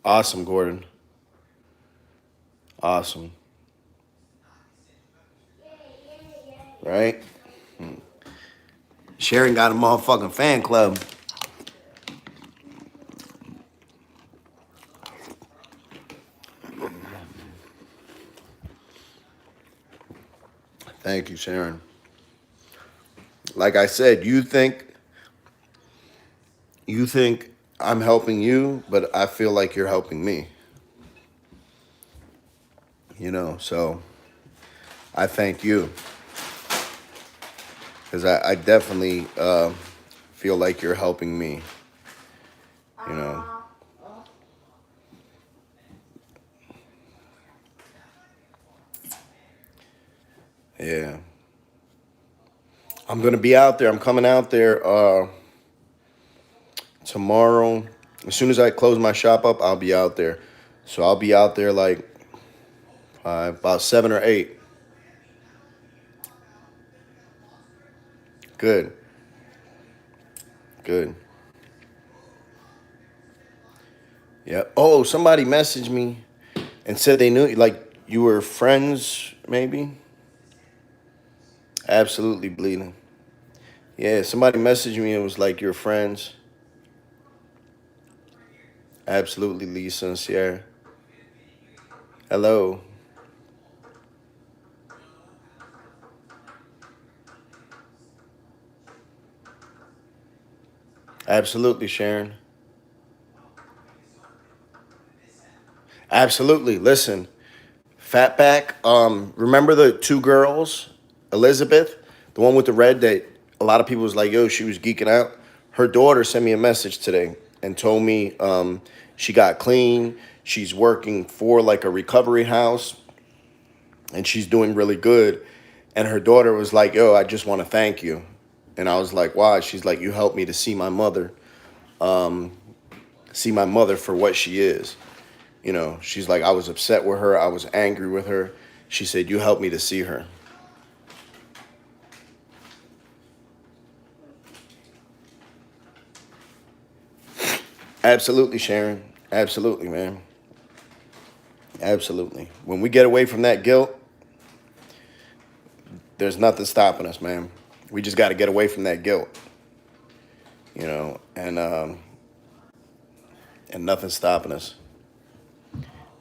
Awesome, Gordon. Awesome. Right? Sharon got a motherfucking fan club. Thank you, Sharon. Like I said, you think I'm helping you, but I feel like you're helping me. You know, so I thank you. Because I definitely feel like you're helping me. You know. Yeah. I'm going to be out there. I'm coming out there tomorrow. As soon as I close my shop up, I'll be out there. So I'll be out there like about 7 or 8. Good. Good. Yeah. Oh, somebody messaged me and said they knew, like, you were friends, maybe? Absolutely bleeding. Yeah, somebody messaged me and was like, you're friends. Absolutely, Lisa and Sierra. Hello. Absolutely, Sharon. Absolutely. Listen, Fatback, remember the 2 girls, Elizabeth, the one with the red that a lot of people was like, yo, she was geeking out. Her daughter sent me a message today and told me she got clean. She's working for like a recovery house and she's doing really good. And her daughter was like, yo, I just want to thank you. And I was like, why? She's like, you helped me to see my mother for what she is. You know, she's like, I was upset with her. I was angry with her. She said, you helped me to see her. Absolutely, Sharon. Absolutely, man. Absolutely. When we get away from that guilt, there's nothing stopping us, man. We just got to get away from that guilt, you know, and nothing's stopping us.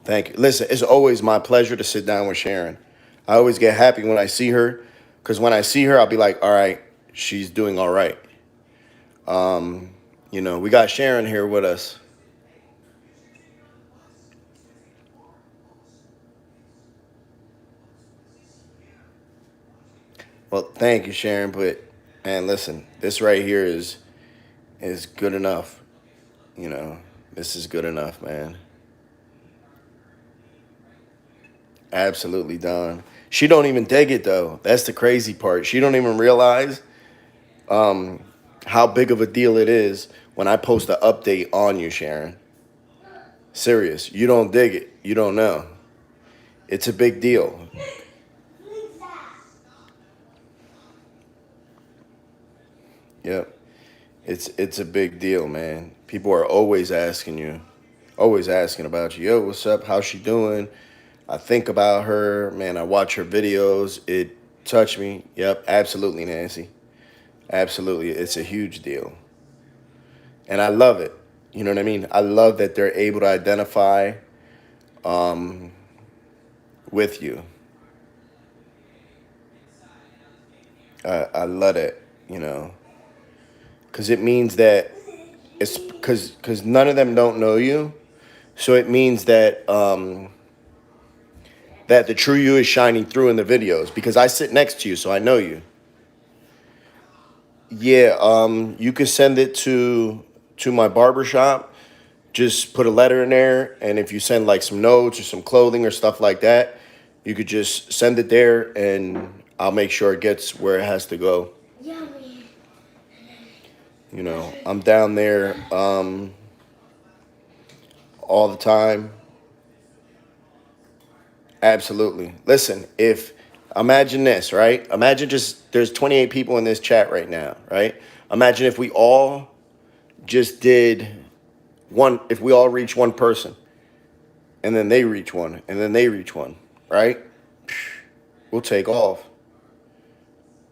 Thank you. Listen, it's always my pleasure to sit down with Sharon. I always get happy when I see her, because when I see her, I'll be like, all right, she's doing all right. You know, we got Sharon here with us. Well, thank you, Sharon. But man, listen, this right here is good enough. You know, this is good enough, man. Absolutely, Don. She don't even dig it though. That's the crazy part. She don't even realize how big of a deal it is when I post an update on you, Sharon. Serious. You don't dig it. You don't know. It's a big deal. Yep. It's a big deal, man. People are always asking you, always asking about you. Yo, what's up? How's she doing? I think about her, man. I watch her videos. It touched me. Yep, absolutely, Nancy. Absolutely. It's a huge deal. And I love it. You know what I mean? I love that they're able to identify with you. I love it, you know, because it means that it's because none of them don't know you. So it means that that the true you is shining through in the videos because I sit next to you, so I know you. Yeah, you can send it to my barbershop just put a letter in there, and if you send like some notes or some clothing or stuff like that, you could just send it there, and I'll make sure it gets where it has to go. Yummy. You know, I'm down there all the time. Absolutely. Listen, if imagine this, right? Imagine just there's 28 people in this chat right now, right? Imagine if we all just did one, if we all reach one person, and then they reach one, and then they reach one, right? We'll take off.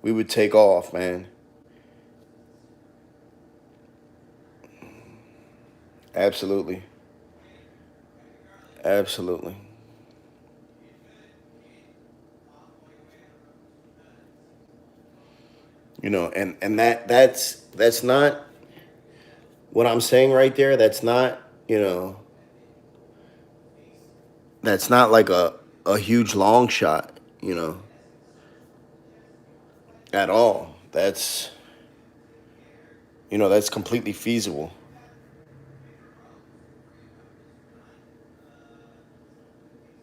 We would take off, man. Absolutely. Absolutely. You know, and that's not what I'm saying right there. That's not, you know, that's not like a huge long shot, you know, at all. That's, you know, that's completely feasible.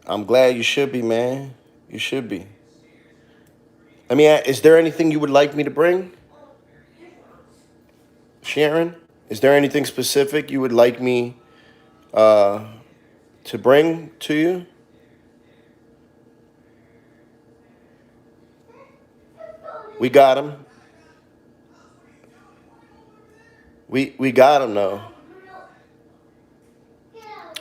I'm glad you should be, man. You should be. I mean, is there anything you would like me to bring, Sharon? Is there anything specific you would like me to bring to you? We got him. We got him though.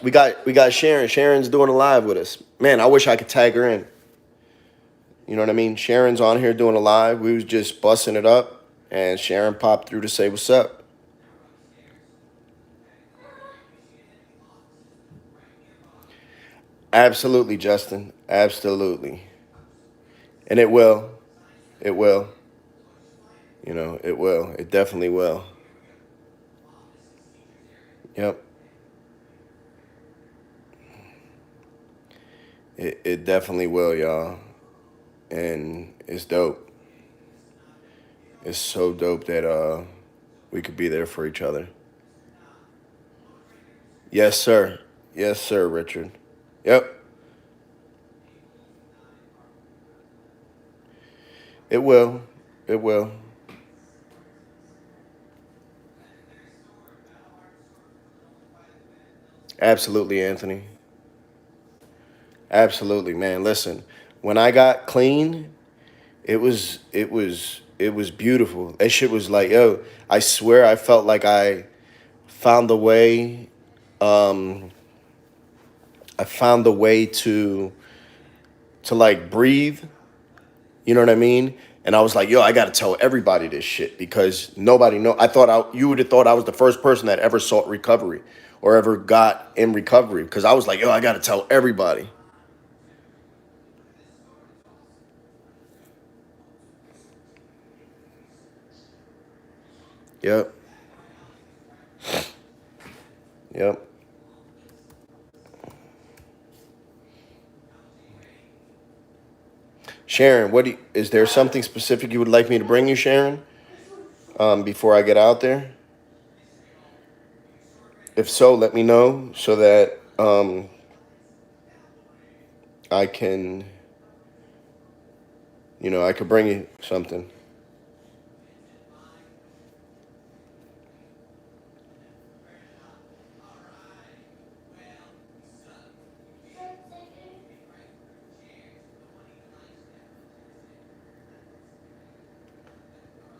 We got Sharon. Sharon's doing a live with us. Man, I wish I could tag her in. You know what I mean? Sharon's on here doing a live. We was just busting it up, and Sharon popped through to say what's up. Absolutely, Justin. Absolutely. And it will. It will. You know, it will. It definitely will. Yep. It definitely will, y'all. And it's dope. It's so dope that we could be there for each other. Yes, sir. Yes, sir, Richard. Yep. It will. It will. Absolutely, Anthony. Absolutely, man. Listen, when I got clean, it was beautiful. That shit was like, yo, I swear I felt like I found the way um I found the way to like breathe, you know what I mean? And I was like, yo, I got to tell everybody this shit because nobody know. You would have thought I was the first person that ever sought recovery or ever got in recovery because I was like, yo, I got to tell everybody. Yep. Yep. Sharon, is there something specific you would like me to bring you, Sharon, before I get out there? If so, let me know so that I can, I could bring you something.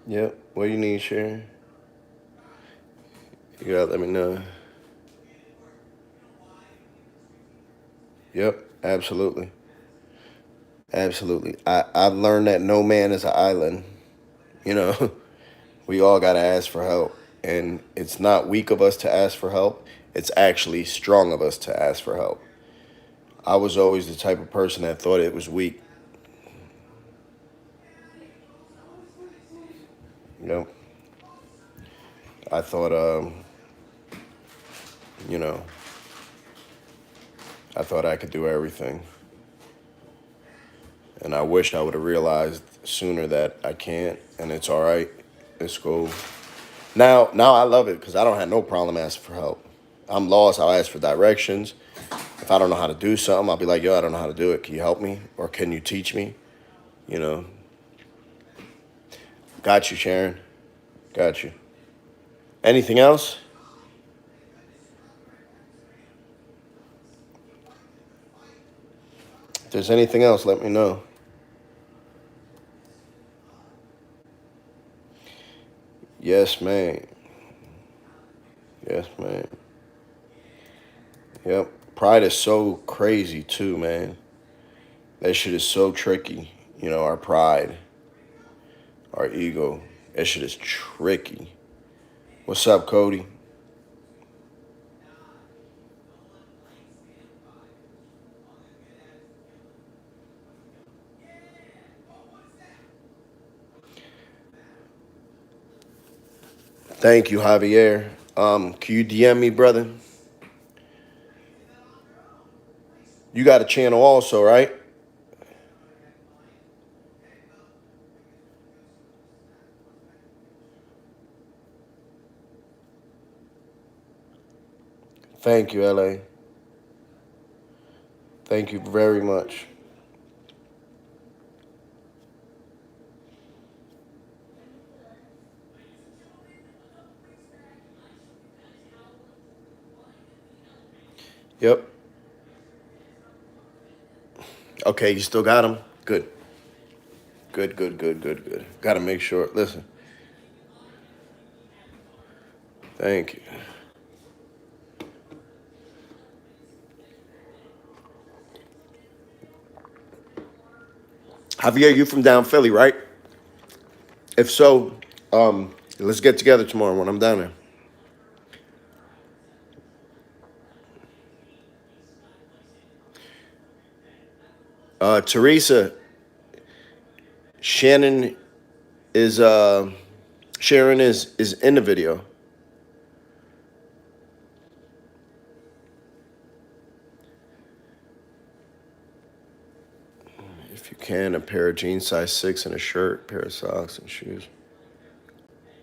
Yep. What do you need, Sharon? You gotta let me know. Yep. Absolutely. Absolutely. I've learned that no man is an island. You know, we all gotta ask for help, and it's not weak of us to ask for help. It's actually strong of us to ask for help. I was always the type of person that thought it was weak. You know, I thought, you know, I thought I could do everything. And I wish I would have realized sooner that I can't, and it's all right. It's cool. Now I love it because I don't have no problem asking for help. I'm lost, I'll ask for directions. If I don't know how to do something, I'll be like, yo, I don't know how to do it. Can you help me? Or can you teach me? You know. Got you, Sharon. Got you. Anything else? If there's anything else, let me know. Yes, man. Yes, man. Yep. Pride is so crazy, too, man. That shit is so tricky. You know, our pride, our ego. That shit is tricky. What's up, Cody? Thank you, Javier. Can you DM me, brother? You got a channel also, right? Thank you, LA. Thank you very much. Yep. Okay, you still got them? Good. Good. Got to make sure. Listen. Thank you. Javier, you from down Philly, right? If so, let's get together tomorrow when I'm down there. Teresa, Shannon is Sharon is in the video. If you can, a pair of jeans size 6 and a shirt, pair of socks and shoes.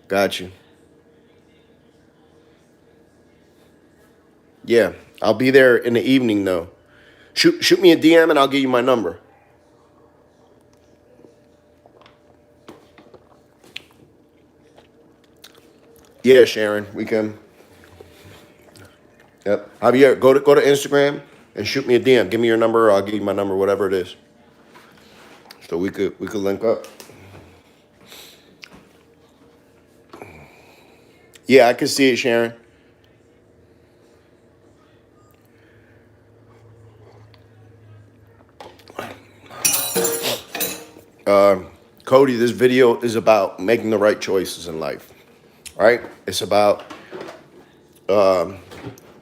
Got you. Yeah, I'll be there in the evening though. Shoot me a DM and I'll give you my number. Yeah, Sharon, we can. Yep. Javier, go to Instagram and shoot me a DM. Give me your number, or I'll give you my number, whatever it is. So we could link up. Yeah, I can see it, Sharon. Cody, this video is about making the right choices in life, right? It's about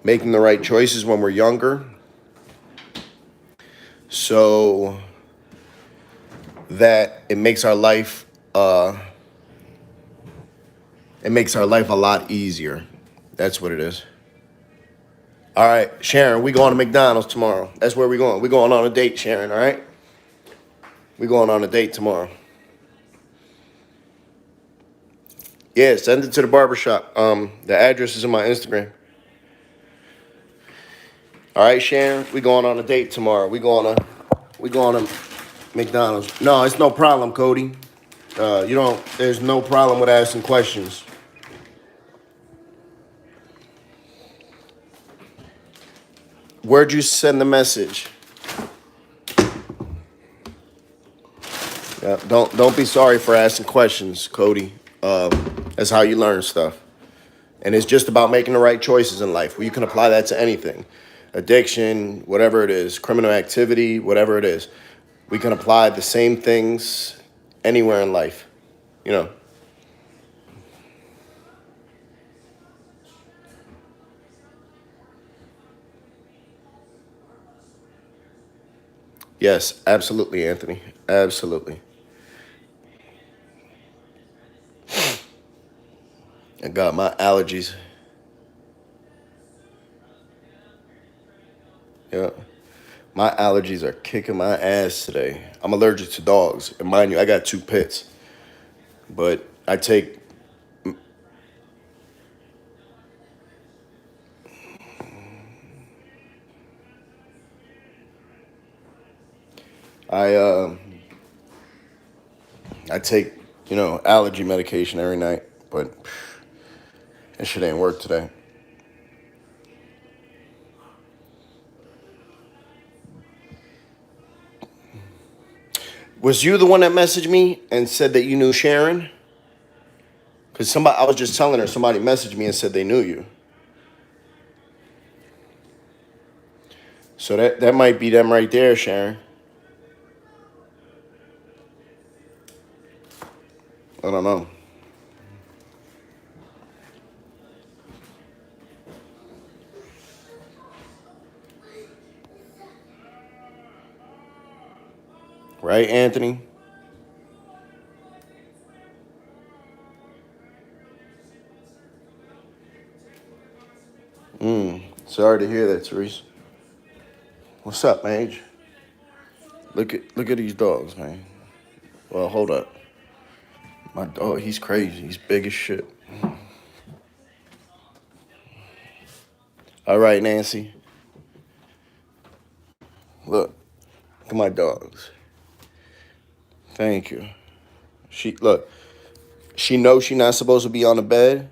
making the right choices when we're younger, so that it makes our life a lot easier. That's what it is. All right, Sharon, we going to McDonald's tomorrow. That's where we going. We going on a date, Sharon. All right, we going on a date tomorrow. Yeah, send it to the barbershop. The address is in my Instagram. All right, Sharon, we going on a date tomorrow. We going to McDonald's. No, it's no problem, Cody. There's no problem with asking questions. Where'd you send the message? Yeah, don't be sorry for asking questions, Cody. That's how you learn stuff. And it's just about making the right choices in life. Well, you can apply that to anything. Addiction, whatever it is, criminal activity, whatever it is. We can apply the same things anywhere in life, you know. Yes, absolutely, Anthony. Absolutely. I got my allergies. Yeah. My allergies are kicking my ass today. I'm allergic to dogs. And mind you, I got 2 pits. But I take I I take, allergy medication every night, but that shit ain't work today. Was you the one that messaged me and said that you knew Sharon? Because I was just telling her, somebody messaged me and said they knew you. So that might be them right there, Sharon. I don't know. Right, Anthony? Sorry to hear that, Therese. What's up, Mage? Look at these dogs, man. Well, hold up. My dog, he's crazy. He's big as shit. All right, Nancy. Look at my dogs. Thank you. She knows she's not supposed to be on the bed.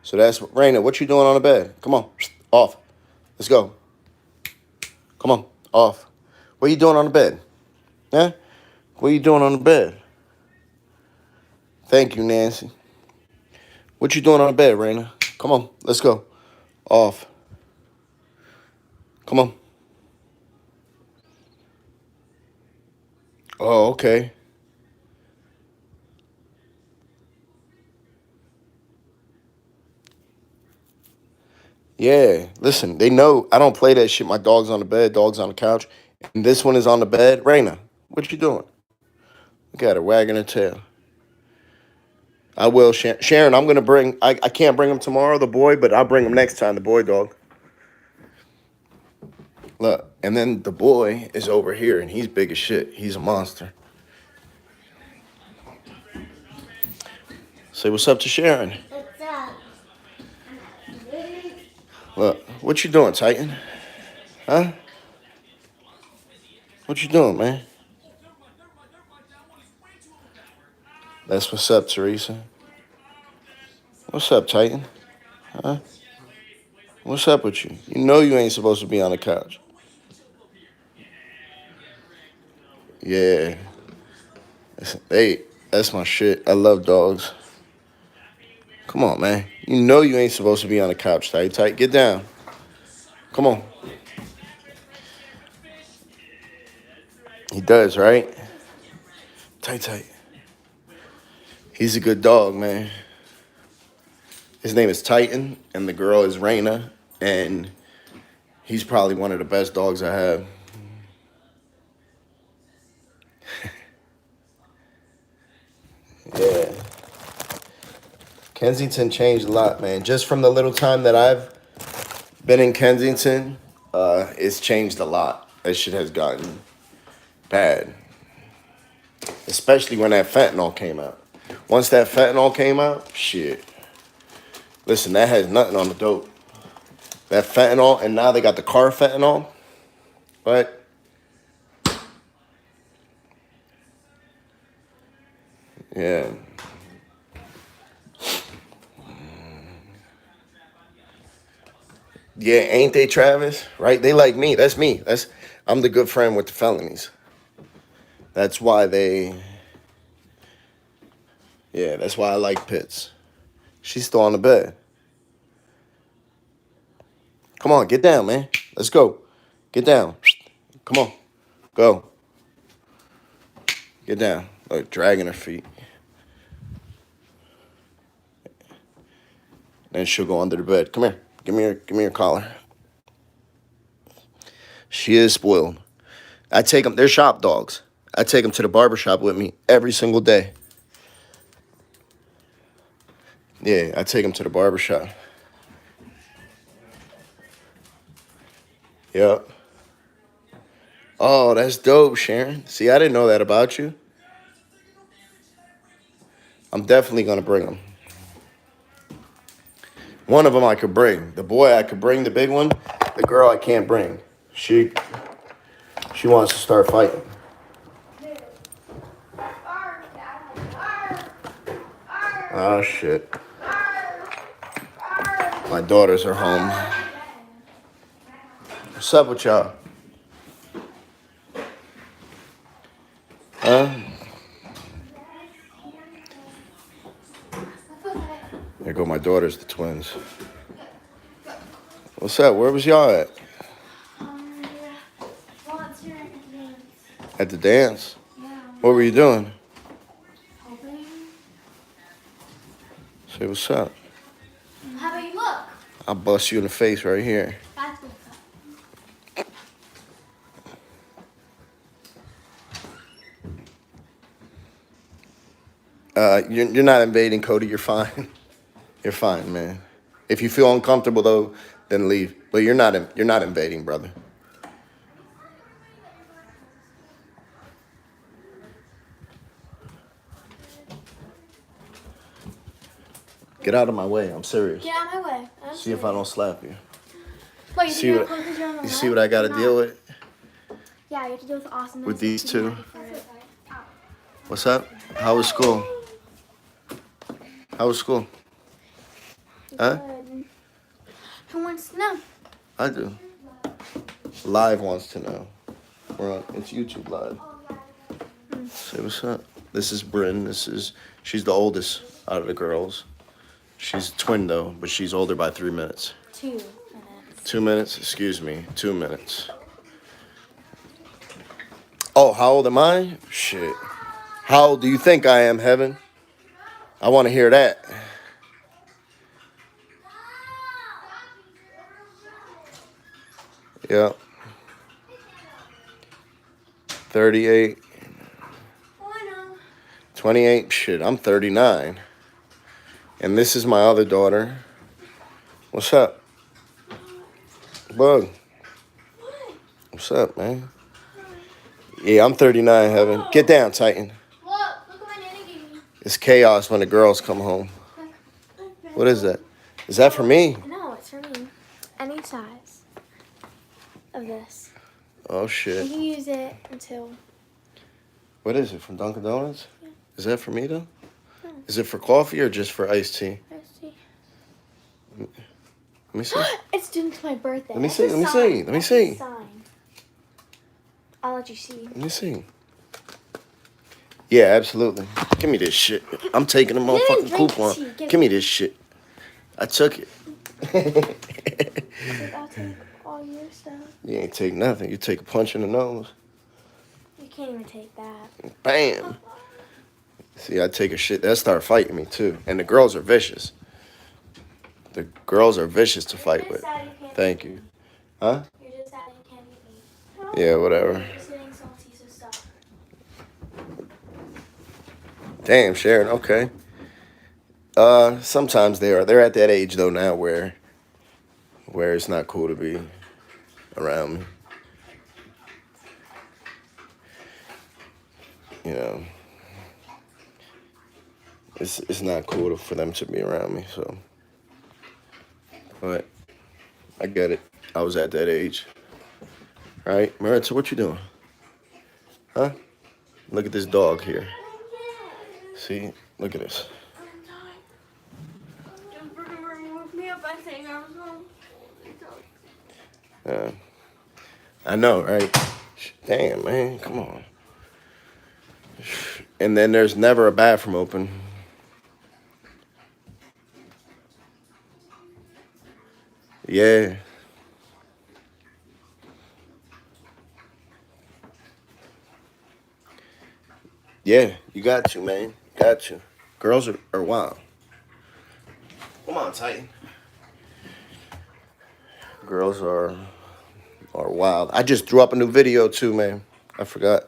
So that's Raina, what you doing on the bed? Come on. Off. Let's go. Come on. Off. What are you doing on the bed? Huh? What are you doing on the bed? Thank you, Nancy. What you doing on the bed, Raina? Come on. Let's go. Off. Come on. Oh, okay. Yeah, listen, they know I don't play that shit. My dog's on the bed, dog's on the couch, and this one is on the bed. Raina, what you doing? Look at her wagging her tail. I will, Sharon. I'm gonna bring. I can't bring him tomorrow, the boy, but I'll bring him next time, the boy dog. Look, and then the boy is over here, and he's big as shit. He's a monster. Say what's up to Sharon. What's up? Look, what you doing, Titan? Huh? What you doing, man? That's what's up, Teresa. What's up, Titan? Huh? What's up with you? You know you ain't supposed to be on the couch. Yeah. Hey, that's my shit. I love dogs. Come on, man. You know you ain't supposed to be on the couch, tight. Get down. Come on. He does, right? Tight. He's a good dog, man. His name is Titan, and the girl is Raina, and he's probably one of the best dogs I have. Yeah. Kensington changed a lot, man. Just from the little time that I've been in Kensington, it's changed a lot. That shit has gotten bad. Especially when that fentanyl came out. Once that fentanyl came out, shit. Listen, that has nothing on the dope. That fentanyl, and now they got the car fentanyl. But yeah. Yeah, ain't they, Travis? Right? They like me. That's me. I'm the good friend with the felonies. That's why that's why I like Pitts. She's still on the bed. Come on, get down, man. Let's go. Get down. Come on. Go. Get down. Look, dragging her feet. Then she'll go under the bed. Come here. Give me your collar. She is spoiled. I take them. They're shop dogs. I take them to the barbershop with me every single day. Yeah, I take them to the barbershop. Yep. Oh, that's dope, Sharon. See, I didn't know that about you. I'm definitely going to bring them. One of them I could bring. The boy I could bring, the big one. The girl I can't bring. She wants to start fighting. Oh, shit. My daughters are home. What's up with y'all? Huh? There go my daughters, the twins. What's up? Where was y'all at? At the dance? Yeah. What were you doing? Hoping. Say what's up. How about you look? I'll bust you in the face right here. That's what's up. You're not invading, Cody. You're fine. You're fine, man. If you feel uncomfortable though, then leave. But you're not invading, brother. Get out of my way. I'm serious. Get out of my way. See if I don't slap you. Wait, you See what I got to deal with? Yeah, you have to deal with awesomeness. With these two? What's up? How was school? How was school? Huh? Who wants to know? I do. Live wants to know. It's YouTube Live. Say what's up. This is Bryn. She's the oldest out of the girls. She's a twin though, but she's older by 3 minutes. 2 minutes. 2 minutes? Excuse me. 2 minutes. Oh, how old am I? Shit. How old do you think I am, Heaven? I want to hear that. Yeah. 38. Oh, I know. 28. Shit, I'm 39. And this is my other daughter. What's up? Bug. What's up, man? Yeah, I'm 39, Heaven. Get down, Titan. Look what my nanny gave me. It's chaos when the girls come home. What is that? Is that for me? No, it's for me. Any size of this. Oh, You shit. can use it until. What is it, from Dunkin' Donuts? Yeah. Is that for me, though? No. Is it for coffee or just for iced tea? Let's see. Let me see. It's due to my birthday. Let me That's see, a let me sign. see, let me That's see. a sign. I'll let you see. Let me see. Yeah, absolutely. Give me this shit. I'm taking a motherfucking drink coupon. tea. Give me this shit. I took it. I'll take all your stuff. You ain't take nothing. You take a punch in the nose. You can't even take that. Bam. See, I take a shit. They'll start fighting me, too. And the girls are vicious. The girls are vicious to fight with. Thank you. Huh? You're just sad you can't eat me. Yeah, whatever. You're sitting salty, so stop. Damn, Sharon, okay. Sometimes they are. They're at that age, though, now where it's not cool to be around me. You know. It's not cool for them to be around me, so. But I get it. I was at that age. Right? Maritza, what you doing? Huh? Look at this dog here. See? Look at this. I know, right? Damn, man. Come on. And then there's never a bathroom open. Yeah. Yeah, you got to, man. Got to. Girls are wild. Come on, Titan. Girls are wild. I just threw up a new video too, man. I forgot.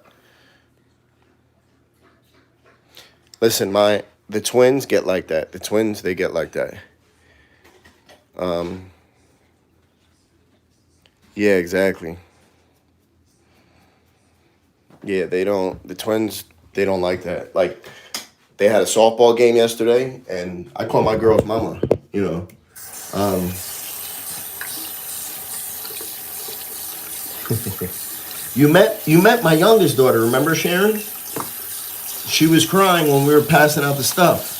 Listen, the twins get like that. The twins, they get like that. Yeah, exactly. Yeah, the twins, they don't like that. Like, they had a softball game yesterday, and I call my girl's mama, you know. You met my youngest daughter, remember, Sharon? She was crying when we were passing out the stuff.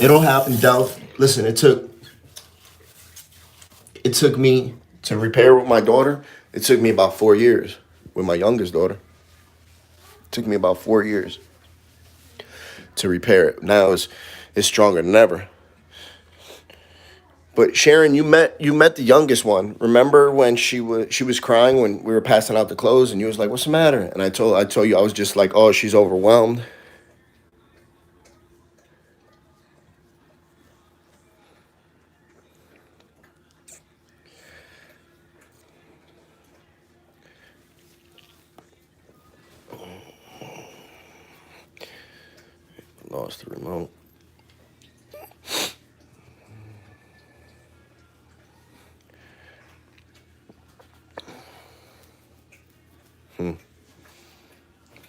It'll happen, Delph. Listen, it took me to repair with my daughter. It took me about 4 years with my youngest daughter. It took me about 4 years to repair it. Now it's stronger than ever. But Sharon, you met the youngest one. Remember when she was crying when we were passing out the clothes, and you was like, "What's the matter?" And I told you I was just like, "Oh, she's overwhelmed." Lost the remote.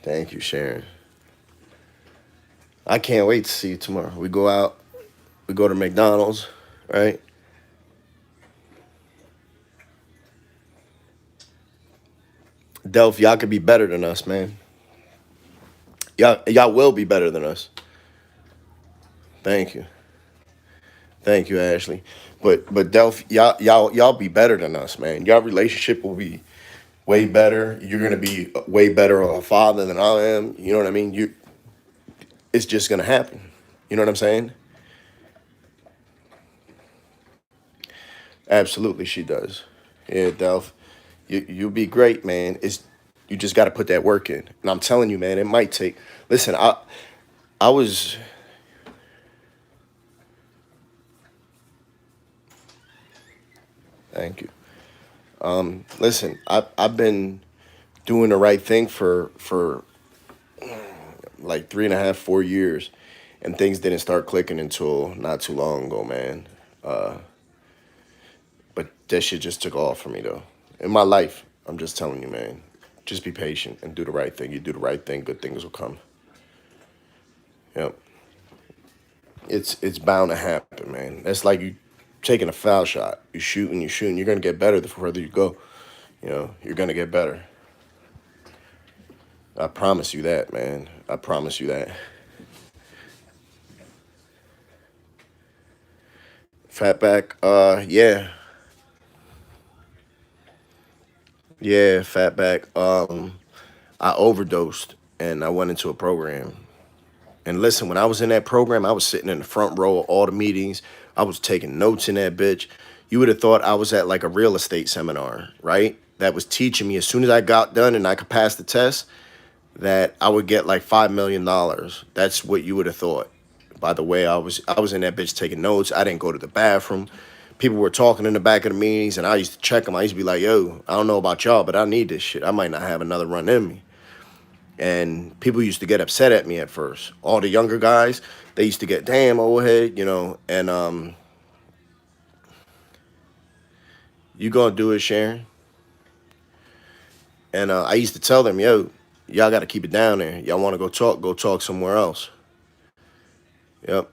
Thank you, Sharon. I can't wait to see you tomorrow. We go out. We go to McDonald's, right? Delph, y'all could be better than us, man. Y'all will be better than us. Thank you. Thank you, Ashley. But Delph, y'all be better than us, man. Y'all relationship will be way better. You're gonna be way better of a father than I am. You know what I mean? It's just gonna happen. You know what I'm saying? Absolutely, she does. Yeah, Delph, you'll be great, man. You just got to put that work in, and I'm telling you, man, it might take. Listen, I was. Thank you. Listen, I've been doing the right thing for like 3.5, 4 years, and things didn't start clicking until not too long ago, man. But that shit just took off for me though. In my life, I'm just telling you, man. Just be patient and do the right thing. You do the right thing, good things will come. Yep. It's bound to happen, man. That's like you taking a foul shot. You shooting. You're gonna get better the further you go. You're gonna get better. I promise you that, man. I promise you that. Fatback, yeah, yeah, fatback. I overdosed and I went into a program. And listen, when I was in that program, I was sitting in the front row of all the meetings. I was taking notes in that bitch. You would have thought I was at like a real estate seminar, right? That was teaching me as soon as I got done and I could pass the test, that I would get like $5 million. That's what you would have thought. By the way, I was in that bitch taking notes. I didn't go to the bathroom. People were talking in the back of the meetings, and I used to check them. I used to be like, "Yo, I don't know about y'all, but I need this shit. I might not have another run in me." And people used to get upset at me at first. All the younger guys, they used to get, "Damn, old head," And you gonna do it, Sharon? And I used to tell them, "Yo, y'all got to keep it down there. Y'all want to go talk? Go talk somewhere else." Yep.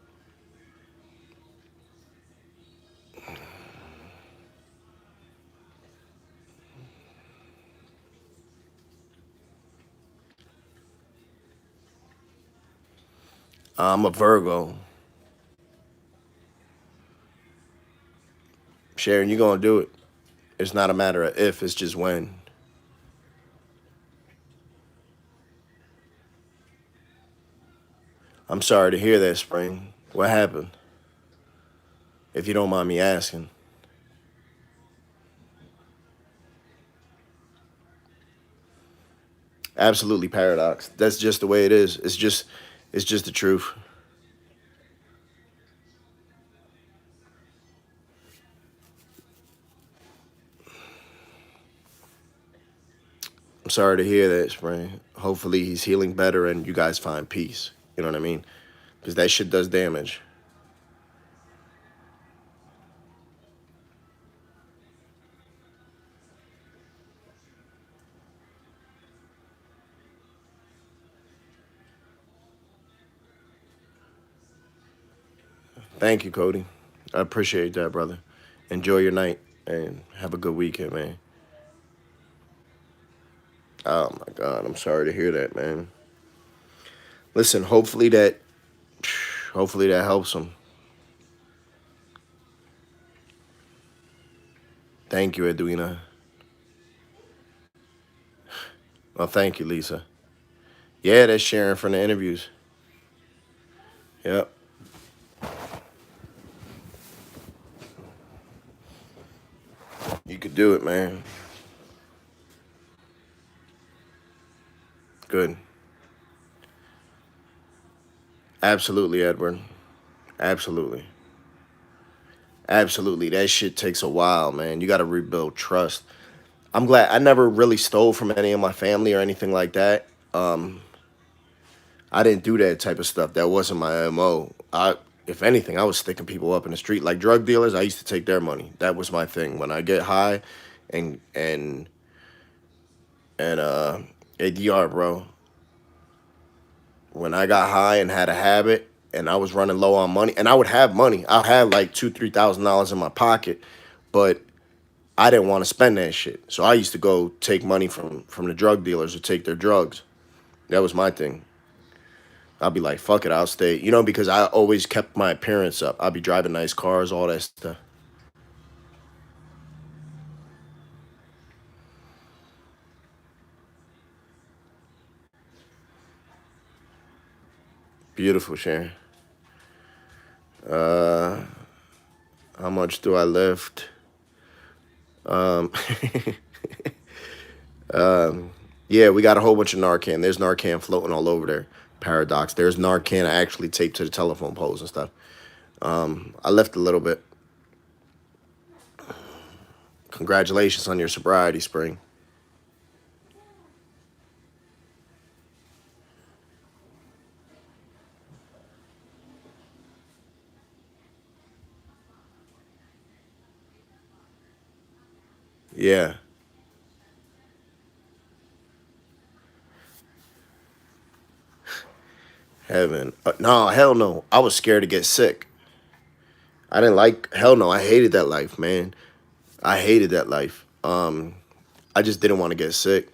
I'm a Virgo. Sharon, you gonna do it. It's not a matter of if, it's just when. I'm sorry to hear that, Spring. What happened? If you don't mind me asking. Absolutely paradox. That's just the way it is. It's just the truth. I'm sorry to hear that, Spring. Hopefully he's healing better and you guys find peace. You know what I mean? Because that shit does damage. Thank you, Cody. I appreciate that, brother. Enjoy your night and have a good weekend, man. Oh my God, I'm sorry to hear that, man. Listen, hopefully that helps him. Thank you, Edwina. Well, thank you, Lisa. Yeah, that's Sharon from the interviews. Yep. You could do it, man. Good. Absolutely, Edward. Absolutely. Absolutely. That shit takes a while, man. You got to rebuild trust. I'm glad I never really stole from any of my family or anything like that. I didn't do that type of stuff. That wasn't my MO. If anything, I was sticking people up in the street like drug dealers. I used to take their money. That was my thing. When I get high, and and and ADR, bro. When I got high and had a habit, and I was running low on money, and I would have money. I had like $2,000-3,000 in my pocket, but I didn't want to spend that shit. So I used to go take money from the drug dealers or take their drugs. That was my thing. I'll be like, fuck it, I'll stay. Because I always kept my appearance up. I'll be driving nice cars, all that stuff. Beautiful, Sharon. Uh, how much do I lift? Um, yeah, we got a whole bunch of Narcan. There's Narcan floating all over there. Paradox. There's Narcan actually taped to the telephone poles and stuff. I left a little bit. Congratulations on your sobriety, Spring. Yeah. Heaven. No, hell no. I was scared to get sick. I didn't like, hell no. I hated that life, man. I hated that life. I just didn't want to get sick.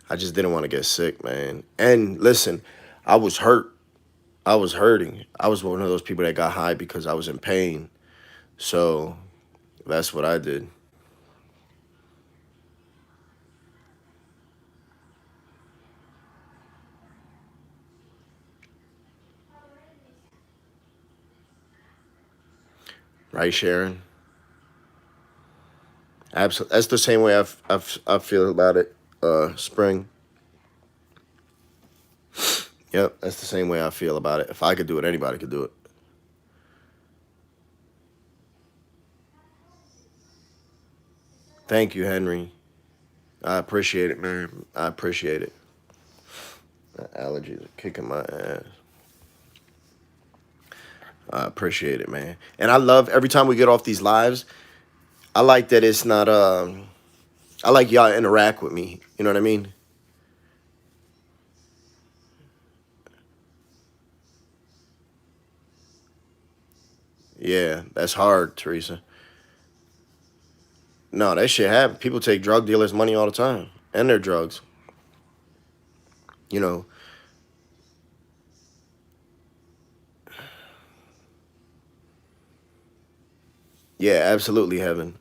I just didn't want to get sick, man. And listen, I was hurt. I was hurting. I was one of those people that got high because I was in pain. So that's what I did. Right, Sharon? Absolutely. That's the same way I feel about it, Spring. Yep, that's the same way I feel about it. If I could do it, anybody could do it. Thank you, Henry. I appreciate it, man. I appreciate it. My allergies are kicking my ass. I appreciate it, man. And I love every time we get off these lives, I like that it's not I like y'all interact with me. You know what I mean? Yeah, that's hard, Teresa. No, that shit happen. People take drug dealers' money all the time. And their drugs. You know. Yeah, absolutely, Heaven.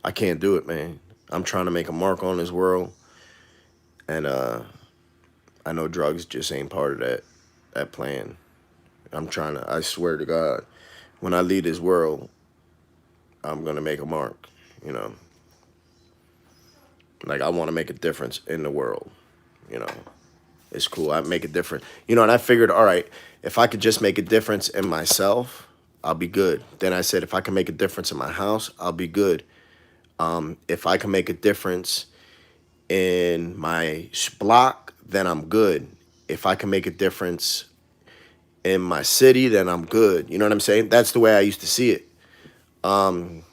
I can't do it, man. I'm trying to make a mark on this world. And I know drugs just ain't part of that plan. I'm trying to, I swear to God, when I leave this world, I'm gonna make a mark, you know. Like I wanna make a difference in the world, you know. It's cool. I make a difference. And I figured, all right, if I could just make a difference in myself, I'll be good. Then I said, if I can make a difference in my house, I'll be good. If I can make a difference in my block, then I'm good. If I can make a difference in my city, then I'm good. You know what I'm saying? That's the way I used to see it. And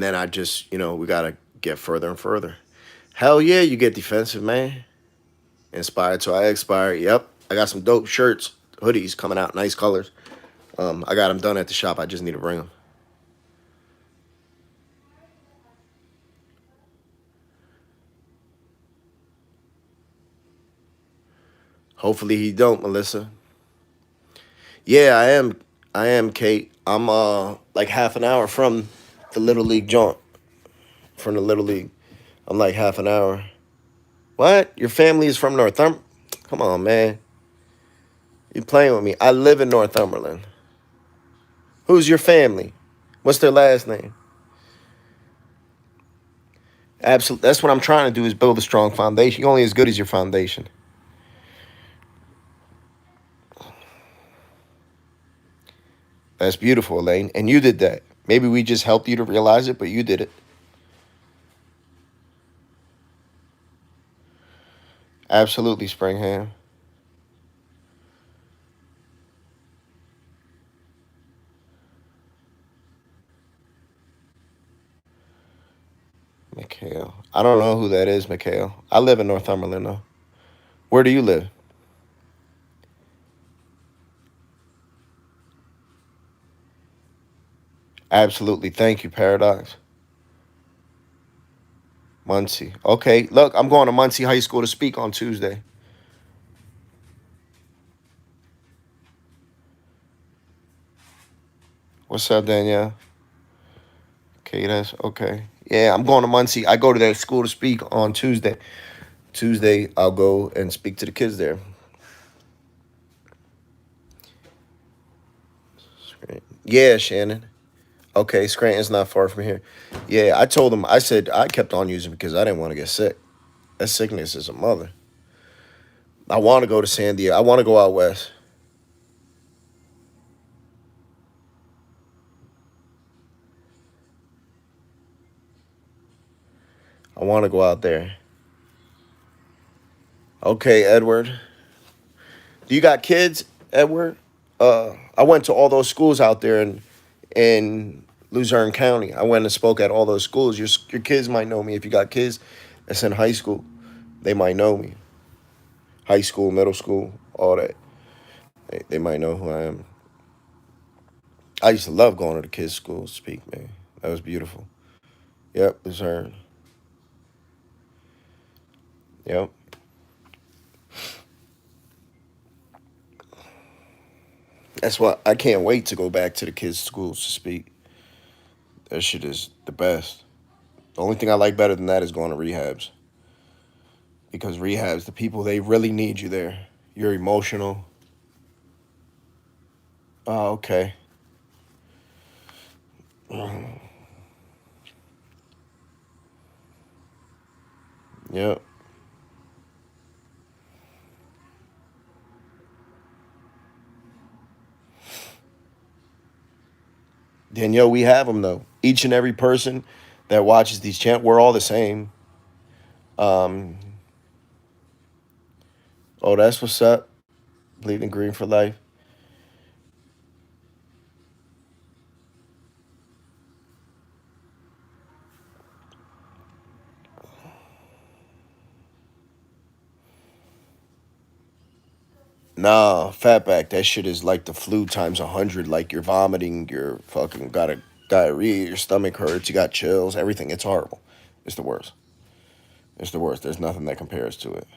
then I just, we got to get further and further. Hell yeah, you get defensive, man. Inspired, so I expired. Yep. I got some dope shirts, hoodies coming out, nice colors. I got them done at the shop. I just need to bring them. Hopefully he don't, Melissa. Yeah, I am. I am, Kate. I'm like half an hour from the Little League joint. From the Little League. I'm like half an hour. What? Your family is from Northumberland? Come on, man. You playing with me. I live in Northumberland. Who's your family? What's their last name? Absolutely. That's what I'm trying to do is build a strong foundation. You're only as good as your foundation. That's beautiful, Elaine. And you did that. Maybe we just helped you to realize it, but you did it. Absolutely, Springham. Mikhail. I don't know who that is, Mikhail. I live in Northumberland, though. Where do you live? Absolutely. Thank you, Paradox. Muncie. Okay, look, I'm going to Muncie High School to speak on Tuesday. What's up, Danielle? Okay, that's okay. Yeah, I'm going to Muncie. I go to that school to speak on Tuesday. Tuesday, I'll go and speak to the kids there. Yeah, Shannon. Okay, Scranton's not far from here. Yeah, I told them, I said I kept on using because I didn't want to get sick. That sickness is a mother. I want to go to San Diego. I want to go out west. I want to go out there. Okay, Edward. Do you got kids, Edward? I went to all those schools out there in Luzerne County. I went and spoke at all those schools. Your kids might know me. If you got kids that's in high school, they might know me. High school, middle school, all that. They might know who I am. I used to love going to the kids' schools to speak, man. That was beautiful. Yep, Luzerne. Yep. That's why I can't wait to go back to the kids' schools to speak. That shit is the best. The only thing I like better than that is going to rehabs. Because rehabs, the people, they really need you there. You're emotional. Oh, okay. Yep. Danielle, we have them though. Each and every person that watches these chants, we're all the same. Um, oh, that's what's up. Bleeding green for life. Nah, fatback. That shit is like the flu times 100. Like you're vomiting, you're fucking got a diarrhea, your stomach hurts, you got chills, everything. It's horrible. It's the worst. It's the worst. There's nothing that compares to it.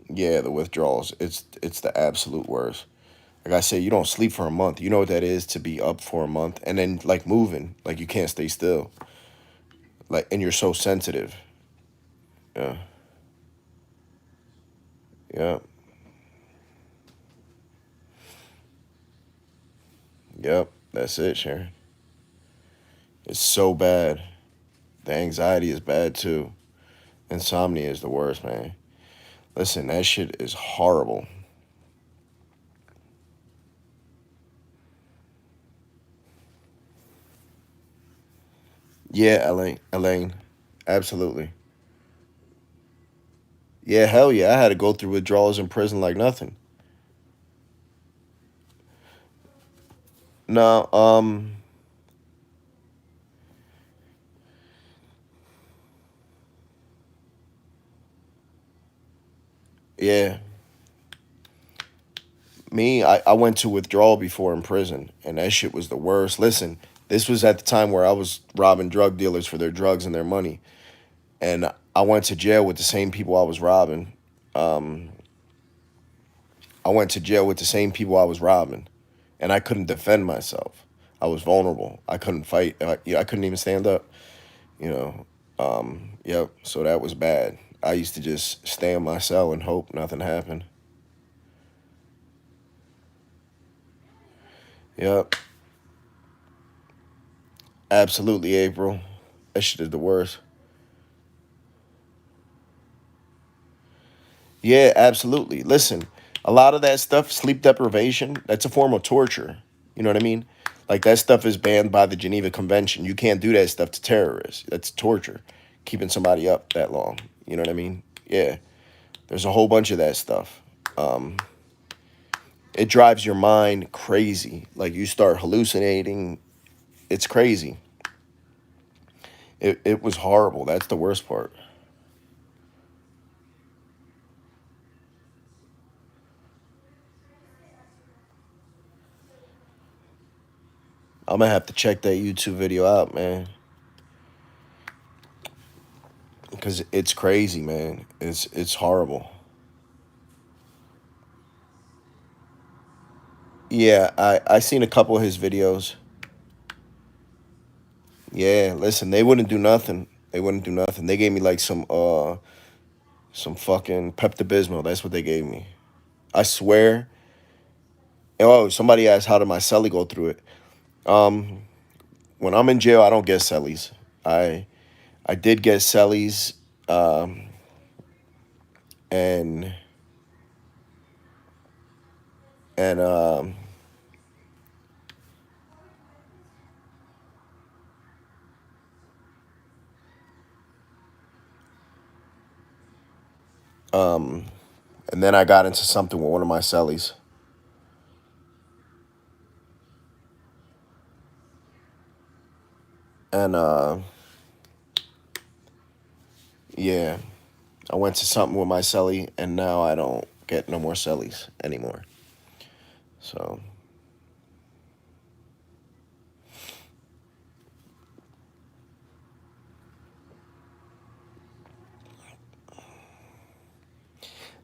Yeah, the withdrawals. It's the absolute worst. Like I said, you don't sleep for a month. You know what that is to be up for a month and then like moving, like you can't stay still. Like and you're so sensitive. Yeah. Yeah. Yep. That's it, Sharon. It's so bad. The anxiety is bad too. Insomnia is the worst, man. Listen, that shit is horrible. Yeah, Elaine. Absolutely. Yeah, hell yeah. I had to go through withdrawals in prison like nothing. No, yeah. I went to withdrawal before in prison, and that shit was the worst. Listen, this was at the time where I was robbing drug dealers for their drugs and their money. And I went to jail with the same people I was robbing. I went to jail with the same people I was robbing, and I couldn't defend myself. I was vulnerable. I couldn't fight. I couldn't even stand up. You know. Yep. So that was bad. I used to just stay in my cell and hope nothing happened. Yep. Absolutely, April. That shit is the worst. Yeah, absolutely. Listen, a lot of that stuff, sleep deprivation, that's a form of torture. You know what I mean? Like that stuff is banned by the Geneva Convention. You can't do that stuff to terrorists. That's torture. Keeping somebody up that long. You know what I mean? Yeah. There's a whole bunch of that stuff. Um, it drives your mind crazy. Like you start hallucinating. It's crazy. It was horrible. That's the worst part. I'm gonna have to check that YouTube video out, man, because it's crazy, man. It's horrible. Yeah, I seen a couple of his videos. Yeah, listen, they wouldn't do nothing. They wouldn't do nothing. They gave me like some fucking Pepto-Bismol. That's what they gave me. I swear. Oh, somebody asked how did my celly go through it. Um, when I'm in jail, I don't get cellies. I did get cellies, and and um, and then I got into something with one of my cellies, and yeah, I went to something with my celly, and now I don't get no more cellies anymore. So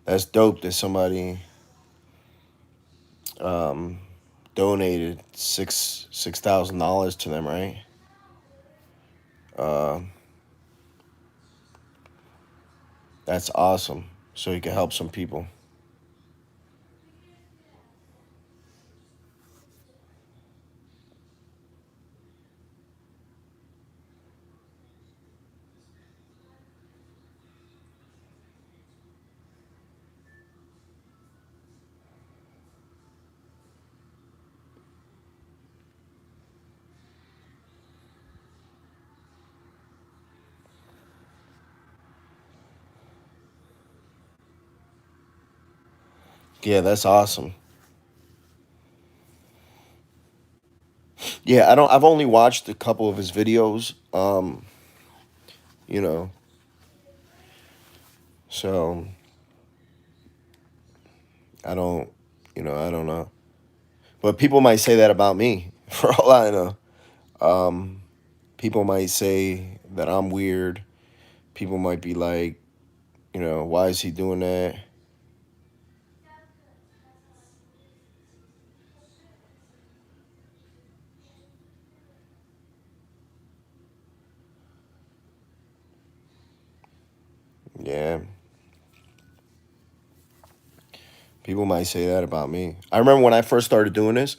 that's dope that somebody um, donated $6,000 to them, right? Uh, that's awesome. So you can help some people. Yeah, that's awesome. Yeah, I don't. I've only watched a couple of his videos. You know, so I don't. I don't know. But people might say that about me. For all I know, um, people might say that I'm weird. People might be like, why is he doing that? Yeah, people might say that about me. I remember when I first started doing this,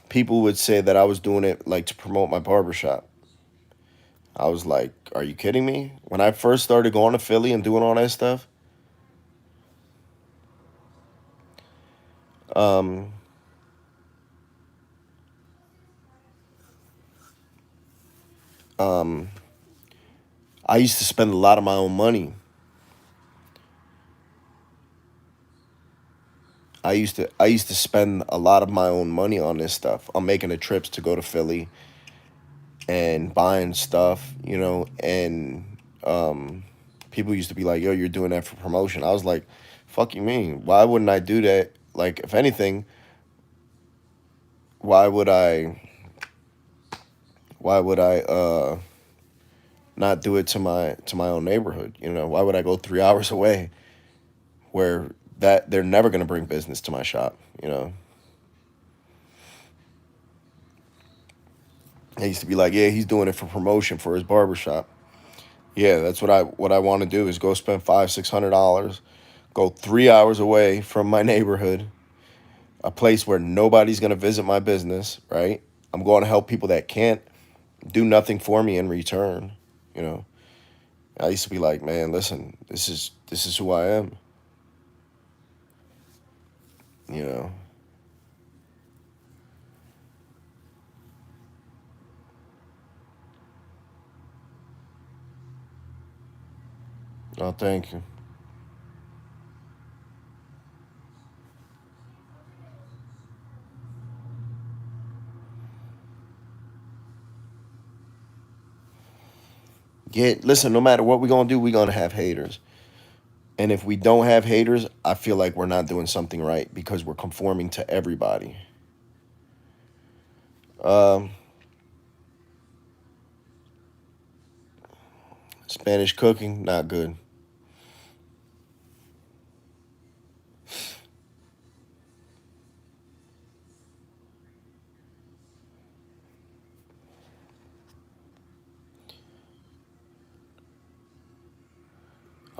people would say that I was doing it like to promote my barbershop. I was like, are you kidding me? When I first started going to Philly and doing all that stuff, um, um, I used to spend a lot of my own money. I used to spend a lot of my own money on this stuff. I'm making the trips to go to Philly and buying stuff, and people used to be like, "Yo, you're doing that for promotion." I was like, "Fuck you mean? Why wouldn't I do that? Like, if anything, why would I? Why would I not do it to my own neighborhood? You know, why would I go 3 hours away where that they're never going to bring business to my shop? You know, they used to be like, yeah, he's doing it for promotion for his barbershop. Yeah, that's what I want to do is go spend $500-600, go 3 hours away from my neighborhood, a place where nobody's going to visit my business, right? I'm going to help people that can't do nothing for me in return. You know, I used to be like, man, listen, this is who I am. You know, oh, thank you. Yeah, listen, no matter what we're gonna do, we're gonna have haters. And if we don't have haters, I feel like we're not doing something right because we're conforming to everybody. Um, Spanish cooking, not good.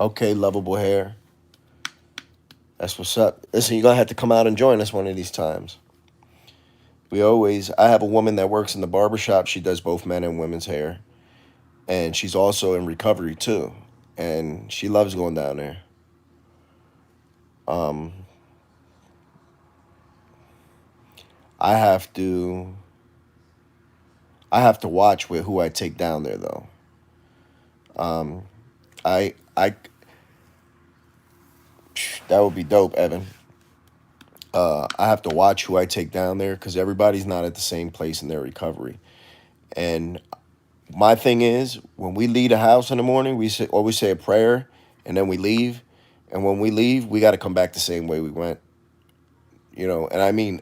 Okay, lovable hair. That's what's up. Listen, you're gonna have to come out and join us one of these times. I have a woman that works in the barbershop. She does both men and women's hair. And she's also in recovery too. And she loves going down there. Um, I have to I have to watch with who I take down there though. Um, I that would be dope, Evan. I have to watch who I take down there because everybody's not at the same place in their recovery. And my thing is, when we leave the house in the morning, always say a prayer, and then we leave. And when we leave, we got to come back the same way we went. You know, and I mean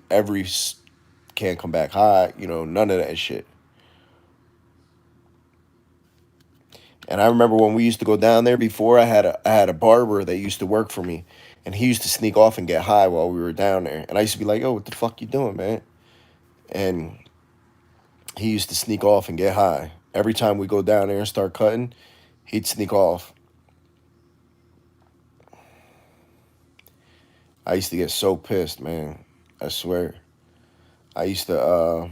can't come back high. You know, none of that shit. And I remember when we used to go down there before, I had a barber that used to work for me, and he used to sneak off and get high while we were down there. And I used to be like, "Yo, what the fuck you doing, man?" And he used to sneak off and get high. Every time we go down there and start cutting, he'd sneak off. I used to get so pissed, man. I swear. I used to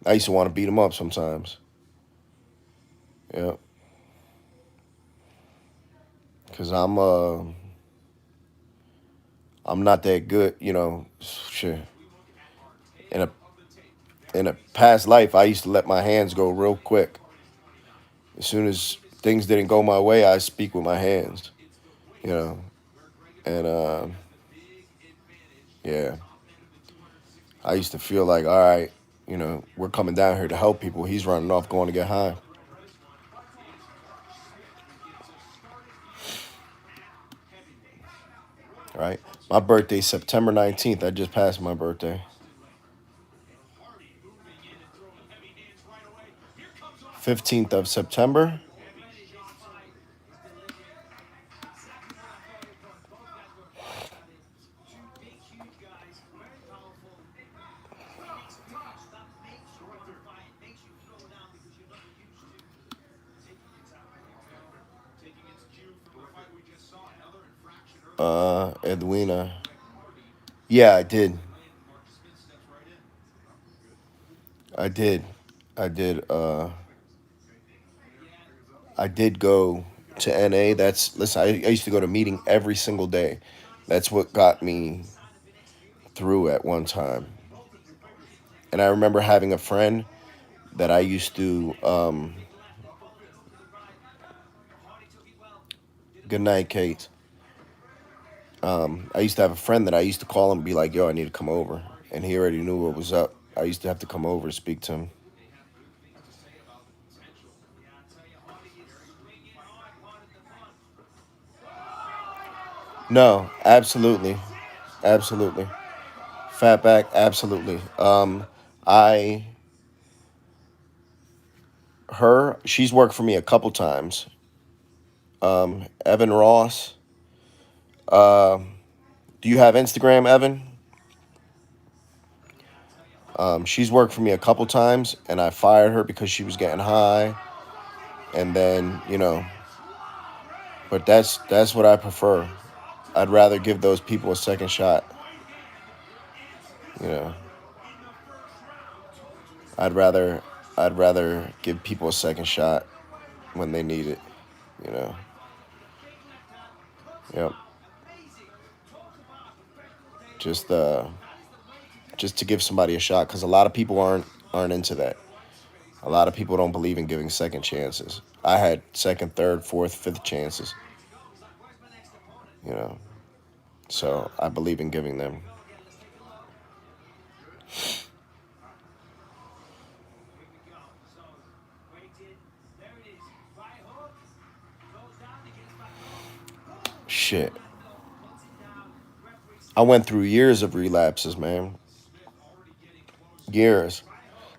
I used to want to beat him up sometimes. Yeah, cause I'm not that good, you know. Shit. In a in a past life, I used to let my hands go real quick. As soon as things didn't go my way, I speak with my hands, you know. And yeah, I used to feel like, all right, you know, we're coming down here to help people. He's running off, going to get high. Right. My birthday's September 19th. I just passed my birthday. 15th of September. Edwina. Yeah, I did. I did. I did. I did go to NA. Listen, I used to go to meeting every single day. That's what got me through at one time. And I remember having a friend that I used to, good night, Kate. I used to have a friend that I used to call him and be like, yo, I need to come over. And he already knew what was up. I used to have to come over and speak to him. No, absolutely. Absolutely. Fatback, absolutely. I She's worked for me a couple times. Evan Ross. Do you have Instagram, Evan? She's worked for me a couple times, and I fired her because she was getting high. And then, but that's what I prefer. I'd rather give those people a second shot. I'd rather give people a second shot when they need it. Yep. Just to give somebody a shot, because a lot of people aren't into that. A lot of people don't believe in giving second chances. I had second, third, fourth, fifth chances. So I believe in giving them. Shit. I went through years of relapses, man. Years.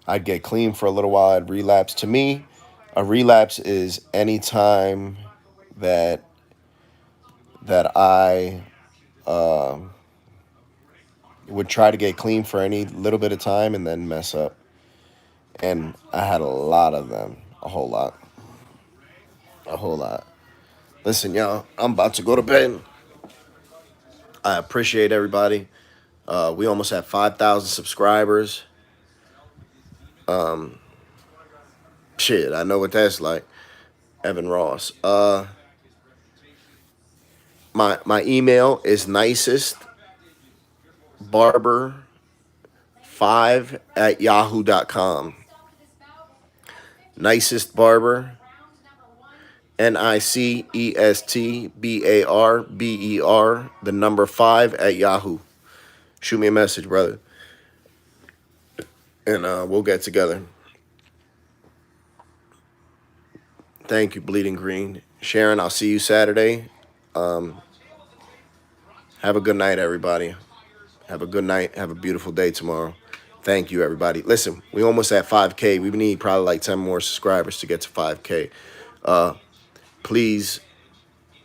I'd get clean for a little while, I'd relapse. To me, a relapse is any time that I would try to get clean for any little bit of time and then mess up. And I had a lot of them. A whole lot. A whole lot. Listen, y'all, I'm about to go to bed. I appreciate everybody. We almost have 5,000 subscribers. Shit, I know what that's like. Evan Ross. My email is nicestbarber5@yahoo.com. Nicestbarber, NICESTBARBER, the number 5 at Yahoo. Shoot me a message, brother, and we'll get together. Thank you, Bleeding Green. Sharon, I'll see you Saturday. Have a good night, everybody. Have a good night. Have a beautiful day tomorrow. Thank you, everybody. Listen, we almost at 5K. We need probably like 10 more subscribers to get to 5K. Please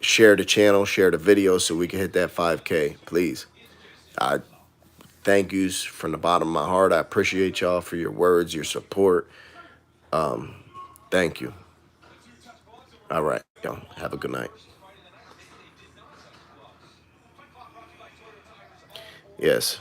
share the channel, share the video so we can hit that 5K, please. I thank yous from the bottom of my heart. I appreciate y'all for your words, your support. Thank you. All right, y'all. Have a good night. Yes.